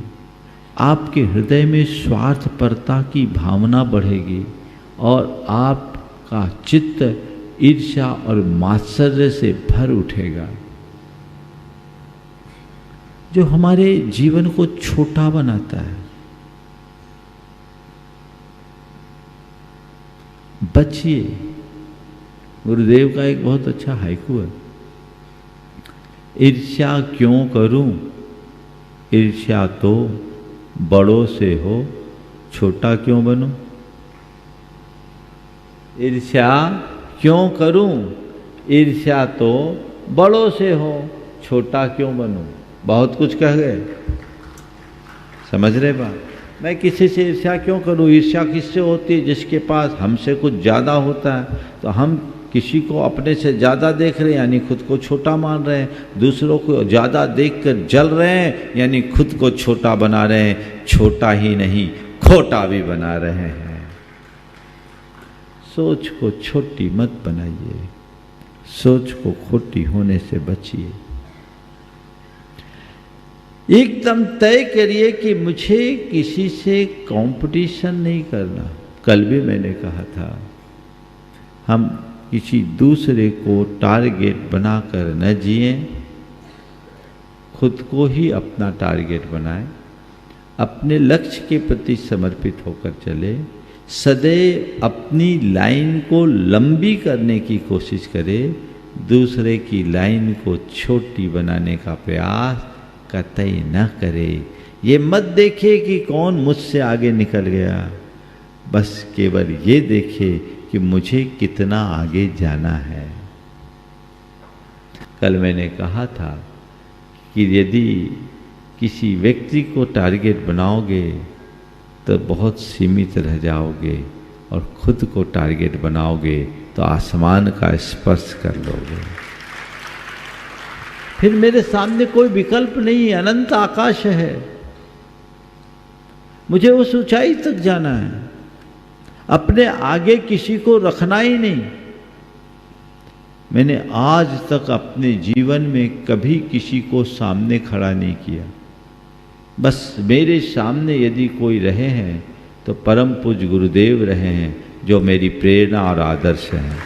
आपके हृदय में स्वार्थपरता की भावना बढ़ेगी और आपका चित्त ईर्ष्या और मात्सर्य से भर उठेगा, जो हमारे जीवन को छोटा बनाता है। बचिए। गुरुदेव का एक बहुत अच्छा हाइकू है, ईर्ष्या क्यों करूं, ईर्ष्या तो बड़ों से हो, छोटा क्यों बनूं। ईर्ष्या क्यों करूं, ईर्ष्या तो बड़ों से हो, छोटा क्यों बनूं। बहुत कुछ कह गए, समझ रहे बात। मैं किसी से ईर्ष्या क्यों करूं। ईर्ष्या किससे होती है, जिसके पास हमसे कुछ ज़्यादा होता है। तो हम किसी को अपने से ज़्यादा देख रहे हैं यानी खुद को छोटा मान रहे हैं, दूसरों को ज़्यादा देखकर जल रहे हैं यानी खुद को छोटा बना रहे हैं। छोटा ही नहीं, खोटा भी बना रहे हैं। सोच को छोटी मत बनाइए, सोच को खोटी होने से बचिए। एकदम तय करिए कि मुझे किसी से कंपटीशन नहीं करना। कल भी मैंने कहा था, हम किसी दूसरे को टारगेट बनाकर न जिए, खुद को ही अपना टारगेट बनाएं, अपने लक्ष्य के प्रति समर्पित होकर चले, सदैव अपनी लाइन को लंबी करने की कोशिश करें, दूसरे की लाइन को छोटी बनाने का प्रयास कतई न करे। ये मत देखे कि कौन मुझसे आगे निकल गया, बस केवल ये देखे कि मुझे कितना आगे जाना है। कल मैंने कहा था कि यदि किसी व्यक्ति को टारगेट बनाओगे तो बहुत सीमित रह जाओगे, और खुद को टारगेट बनाओगे तो आसमान का स्पर्श कर लोगे। फिर मेरे सामने कोई विकल्प नहीं, अनंत आकाश है, मुझे उस ऊंचाई तक जाना है। अपने आगे किसी को रखना ही नहीं। मैंने आज तक अपने जीवन में कभी किसी को सामने खड़ा नहीं किया। बस मेरे सामने यदि कोई रहे हैं तो परम पूज्य गुरुदेव रहे हैं, जो मेरी प्रेरणा और आदर्श हैं।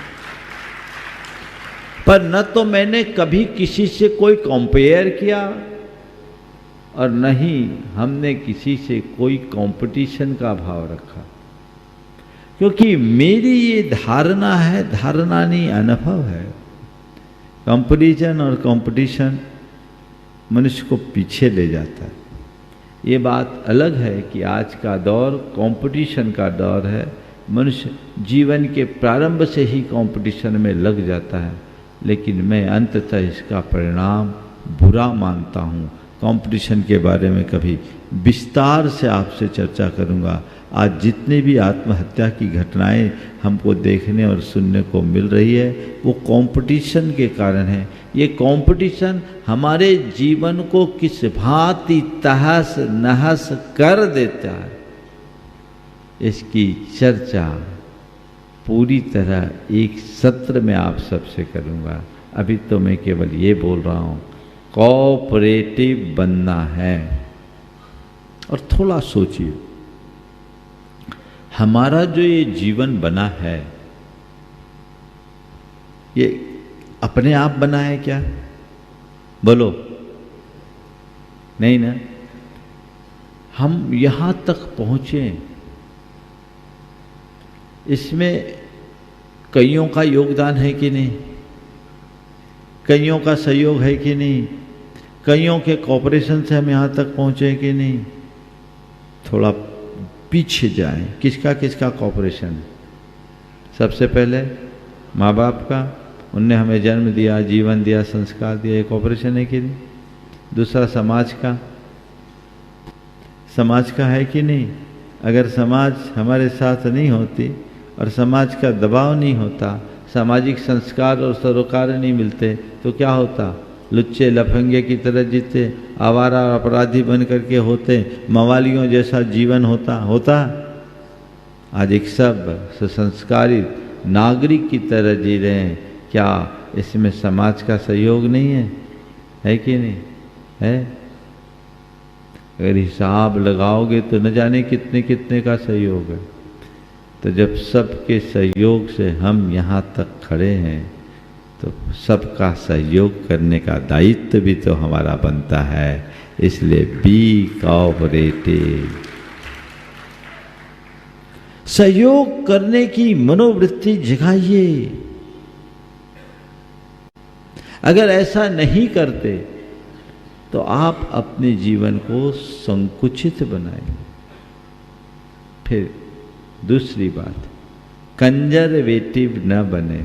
पर न तो मैंने कभी किसी से कोई कंपेयर किया, और न ही हमने किसी से कोई कंपटीशन का भाव रखा। क्योंकि मेरी ये धारणा है, धारणा नहीं अनुभव है। कंपैरिजन और कंपटीशन मनुष्य को पीछे ले जाता है। ये बात अलग है कि आज का दौर कंपटीशन का दौर है। मनुष्य जीवन के प्रारंभ से ही कंपटीशन में लग जाता है, लेकिन मैं अंततः इसका परिणाम बुरा मानता हूँ। कंपटीशन के बारे में कभी विस्तार से आपसे चर्चा करूँगा। आज जितनी भी आत्महत्या की घटनाएं हमको देखने और सुनने को मिल रही है, वो कंपटीशन के कारण है। ये कंपटीशन हमारे जीवन को किस भांति तहस नहस कर देता है, इसकी चर्चा पूरी तरह एक सत्र में आप सबसे करूँगा। अभी तो मैं केवल ये बोल रहा हूँ, कोऑपरेटिव बनना है। और थोड़ा सोचिए, हमारा जो ये जीवन बना है, ये अपने आप बना है क्या? बोलो, नहीं ना। हम यहां तक पहुंचे, इसमें कईयों का योगदान है कि नहीं? कईयों का सहयोग है कि नहीं? कईयों के कॉपरेशन से हम यहाँ तक पहुँचे कि नहीं? थोड़ा पीछे जाएं, किसका किसका कॉपरेशन? सबसे पहले माँ बाप का, उनने हमें जन्म दिया, जीवन दिया, संस्कार दिया, ये कॉपरेशन है कि नहीं? दूसरा समाज का, समाज का है कि नहीं? अगर समाज हमारे साथ नहीं होती और समाज का दबाव नहीं होता, सामाजिक संस्कार और सरोकार नहीं मिलते, तो क्या होता? लुच्चे लफंगे की तरह जीते, आवारा और अपराधी बन करके होते, मवालियों जैसा जीवन होता। आज एक सब सुसंस्कारित नागरिक की तरह जी रहे हैं। क्या इसमें समाज का सहयोग नहीं है कि नहीं है? अगर हिसाब लगाओगे तो न जाने कितने कितने का सहयोग है। तो जब सबके सहयोग से हम यहाँ तक खड़े हैं, तो सबका सहयोग करने का दायित्व भी तो हमारा बनता है। इसलिए बी कोऑपरेटिव, सहयोग करने की मनोवृत्ति जगाइए। अगर ऐसा नहीं करते तो आप अपने जीवन को संकुचित बनाएंगे। फिर दूसरी बात, कंजर्वेटिव न बने।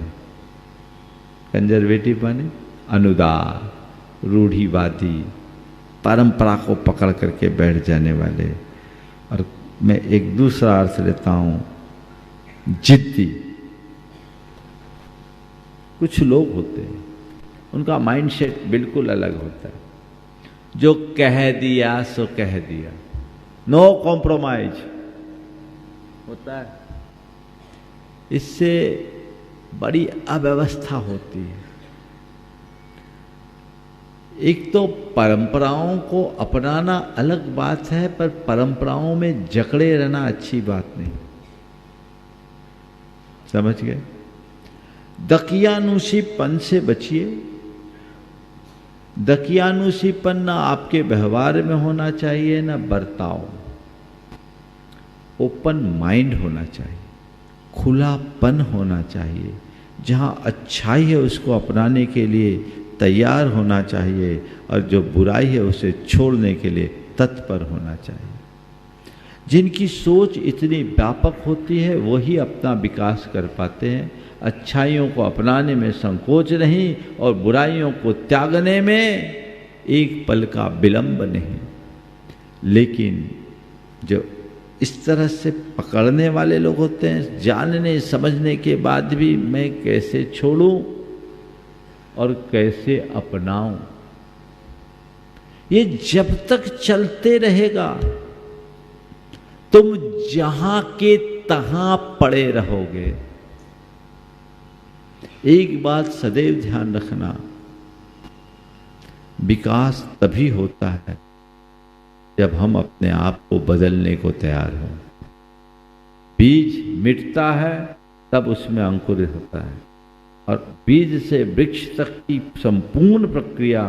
कंजर्वेटिव बने अनुदार, रूढ़िवादी, परंपरा को पकड़ करके बैठ जाने वाले। और मैं एक दूसरा अर्थ लेता हूं, जिद्दी। कुछ लोग होते हैं, उनका माइंडसेट बिल्कुल अलग होता है। जो कह दिया सो कह दिया, नो कॉम्प्रोमाइज होता है। इससे बड़ी अव्यवस्था होती है। एक तो परंपराओं को अपनाना अलग बात है, पर परंपराओं में जकड़े रहना अच्छी बात नहीं। समझ गए? दकियानुसीपन से बचिए। दकियानुसीपन ना आपके व्यवहार में होना चाहिए, ना बर्ताव। ओपन माइंड होना चाहिए, खुलापन होना चाहिए। जहां अच्छाई है उसको अपनाने के लिए तैयार होना चाहिए, और जो बुराई है उसे छोड़ने के लिए तत्पर होना चाहिए। जिनकी सोच इतनी व्यापक होती है वही अपना विकास कर पाते हैं। अच्छाइयों को अपनाने में संकोच नहीं, और बुराइयों को त्यागने में एक पल का विलंब नहीं। लेकिन जो इस तरह से पकड़ने वाले लोग होते हैं, जानने समझने के बाद भी मैं कैसे छोड़ूं और कैसे अपनाऊं, ये जब तक चलते रहेगा तुम जहां के तहां पड़े रहोगे। एक बात सदैव ध्यान रखना, विकास तभी होता है जब हम अपने आप को बदलने को तैयार हों। बीज मिटता है तब उसमें अंकुरित होता है, और बीज से वृक्ष तक की संपूर्ण प्रक्रिया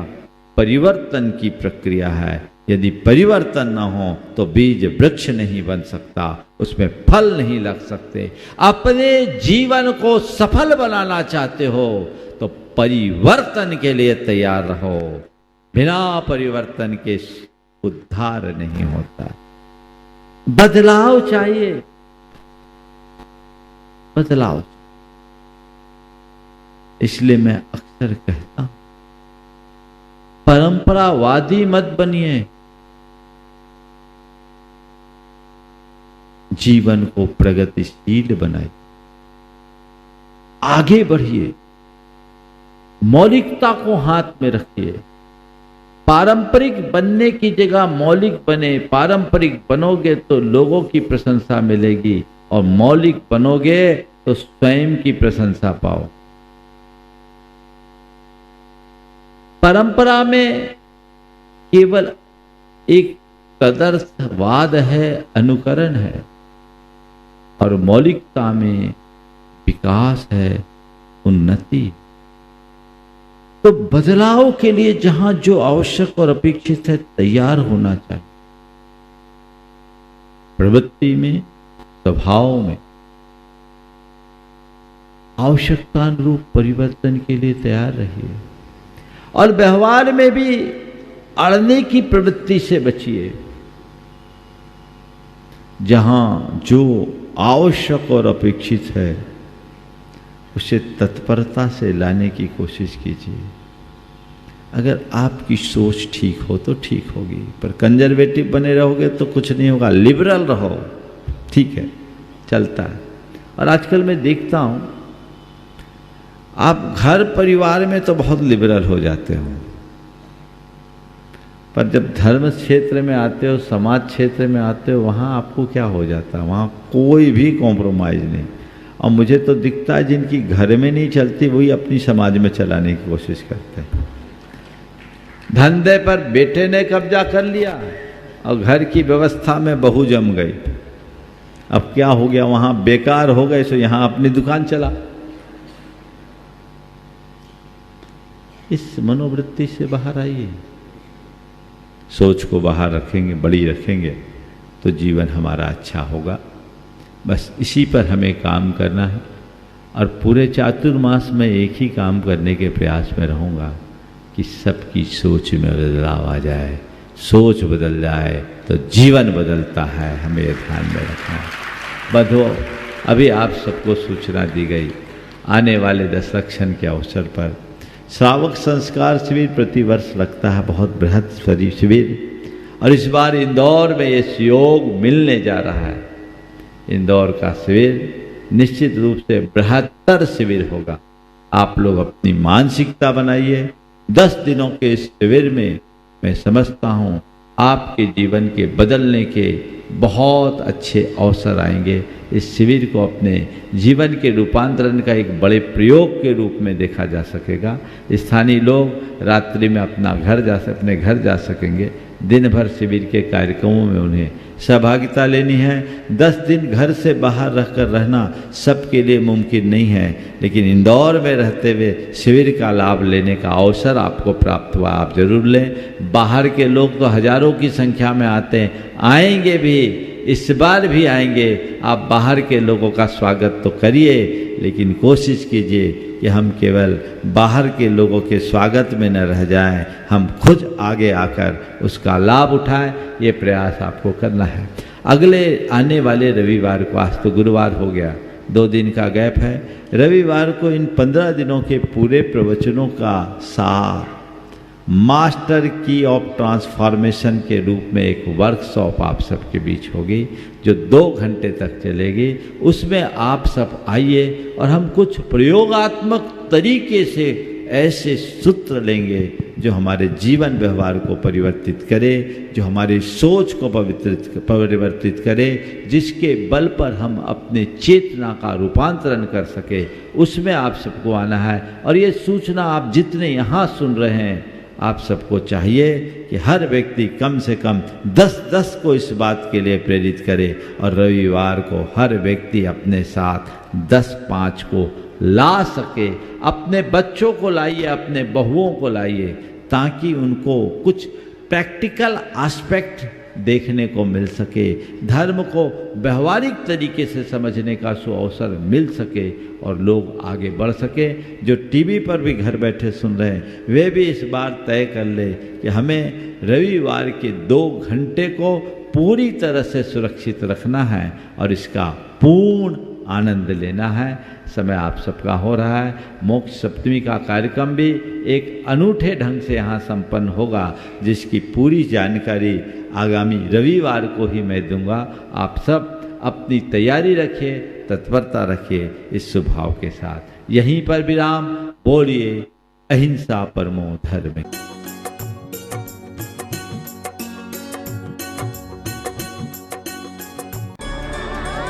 परिवर्तन की प्रक्रिया है। यदि परिवर्तन न हो तो बीज वृक्ष नहीं बन सकता, उसमें फल नहीं लग सकते। अपने जीवन को सफल बनाना चाहते हो तो परिवर्तन के लिए तैयार रहो। बिना परिवर्तन के उद्धार नहीं होता। बदलाव चाहिए, बदलाव। इसलिए मैं अक्सर कहता हूं, परंपरावादी मत बनिए, जीवन को प्रगतिशील बनाइए, आगे बढ़िए, मौलिकता को हाथ में रखिए। पारंपरिक बनने की जगह मौलिक बने। पारंपरिक बनोगे तो लोगों की प्रशंसा मिलेगी, और मौलिक बनोगे तो स्वयं की प्रशंसा पाओ। परंपरा में केवल एक तदर्थवाद है, अनुकरण है, और मौलिकता में विकास है, उन्नति। तो बदलाव के लिए जहां जो आवश्यक और अपेक्षित है तैयार होना चाहिए। प्रवृत्ति में, स्वभाव में आवश्यकता अनुरूप परिवर्तन के लिए तैयार रहिए, और व्यवहार में भी अड़ने की प्रवृत्ति से बचिए। जहां जो आवश्यक और अपेक्षित है उसे तत्परता से लाने की कोशिश कीजिए। अगर आपकी सोच ठीक हो तो ठीक होगी, पर कंजर्वेटिव बने रहोगे तो कुछ नहीं होगा। लिबरल रहो, ठीक है, चलता है। और आजकल मैं देखता हूं, आप घर परिवार में तो बहुत लिबरल हो जाते हो, पर जब धर्म क्षेत्र में आते हो, समाज क्षेत्र में आते हो, वहां आपको क्या हो जाता है? वहां कोई भी कॉम्प्रोमाइज नहीं। और मुझे तो दिखता है जिनकी घर में नहीं चलती वही अपनी समाज में चलाने की कोशिश करते हैं। धंधे पर बेटे ने कब्जा कर लिया और घर की व्यवस्था में बहू जम गई। अब क्या हो गया? वहां बेकार हो गए, सो यहां अपनी दुकान चला। इस मनोवृत्ति से बाहर आइए। सोच को बाहर रखेंगे, बड़ी रखेंगे तो जीवन हमारा अच्छा होगा। बस इसी पर हमें काम करना है, और पूरे चातुर्मास में एक ही काम करने के प्रयास में रहूँगा कि सबकी सोच में बदलाव आ जाए। सोच बदल जाए तो जीवन बदलता है, हमें ध्यान में रखना है। बधो, अभी आप सबको सूचना दी गई, आने वाले दशलक्षण के अवसर पर श्रावक संस्कार शिविर प्रतिवर्ष लगता है, बहुत बृहद शिविर, और इस बार इंदौर में ये सहयोग मिलने जा रहा है। इंदौर का शिविर निश्चित रूप से बृहत्तर शिविर होगा। आप लोग अपनी मानसिकता बनाइए। 10 दिनों के इस शिविर में मैं समझता हूँ आपके जीवन के बदलने के बहुत अच्छे अवसर आएंगे। इस शिविर को अपने जीवन के रूपांतरण का एक बड़े प्रयोग के रूप में देखा जा सकेगा। स्थानीय लोग रात्रि में अपने घर जा सकेंगे। दिन भर शिविर के कार्यक्रमों में उन्हें सहभागिता लेनी है। 10 दिन घर से बाहर रहकर रहना सबके लिए मुमकिन नहीं है, लेकिन इंदौर में रहते हुए शिविर का लाभ लेने का अवसर आपको प्राप्त हुआ, आप जरूर लें। बाहर के लोग तो हजारों की संख्या में आते हैं, आएंगे भी, इस बार भी आएंगे। आप बाहर के लोगों का स्वागत तो करिए, लेकिन कोशिश कीजिए कि हम केवल बाहर के लोगों के स्वागत में न रह जाएं, हम खुद आगे आकर उसका लाभ उठाएं। ये प्रयास आपको करना है। अगले आने वाले रविवार को, आज तो गुरुवार हो गया, 2 दिन का गैप है, रविवार को इन 15 दिनों के पूरे प्रवचनों का सार मास्टर की ऑफ ट्रांसफॉर्मेशन के रूप में एक वर्कशॉप आप सबके बीच होगी, जो 2 घंटे तक चलेगी। उसमें आप सब आइए और हम कुछ प्रयोगात्मक तरीके से ऐसे सूत्र लेंगे जो हमारे जीवन व्यवहार को परिवर्तित करे, जो हमारी सोच को परिवर्तित करे, जिसके बल पर हम अपने चेतना का रूपांतरण कर सके। उसमें आप सबको आना है। और ये सूचना आप जितने यहाँ सुन रहे हैं, आप सबको चाहिए कि हर व्यक्ति कम से कम 10-10 को इस बात के लिए प्रेरित करे, और रविवार को हर व्यक्ति अपने साथ 10-5 को ला सके। अपने बच्चों को लाइए, अपने बहुओं को लाइए, ताकि उनको कुछ प्रैक्टिकल एस्पेक्ट देखने को मिल सके, धर्म को व्यवहारिक तरीके से समझने का अवसर मिल सके, और लोग आगे बढ़ सके। जो टीवी पर भी घर बैठे सुन रहे हैं, वे भी इस बार तय कर ले कि हमें रविवार के 2 घंटे को पूरी तरह से सुरक्षित रखना है और इसका पूर्ण आनंद लेना है। समय आप सबका हो रहा है। मोक्ष सप्तमी का कार्यक्रम भी एक अनूठे ढंग से यहाँ संपन्न होगा, जिसकी पूरी जानकारी आगामी रविवार को ही मैं दूंगा। आप सब अपनी तैयारी रखिए, तत्परता रखिए इस स्वभाव के साथ। यहीं पर विराम। बोलिए अहिंसा परमो धर्म।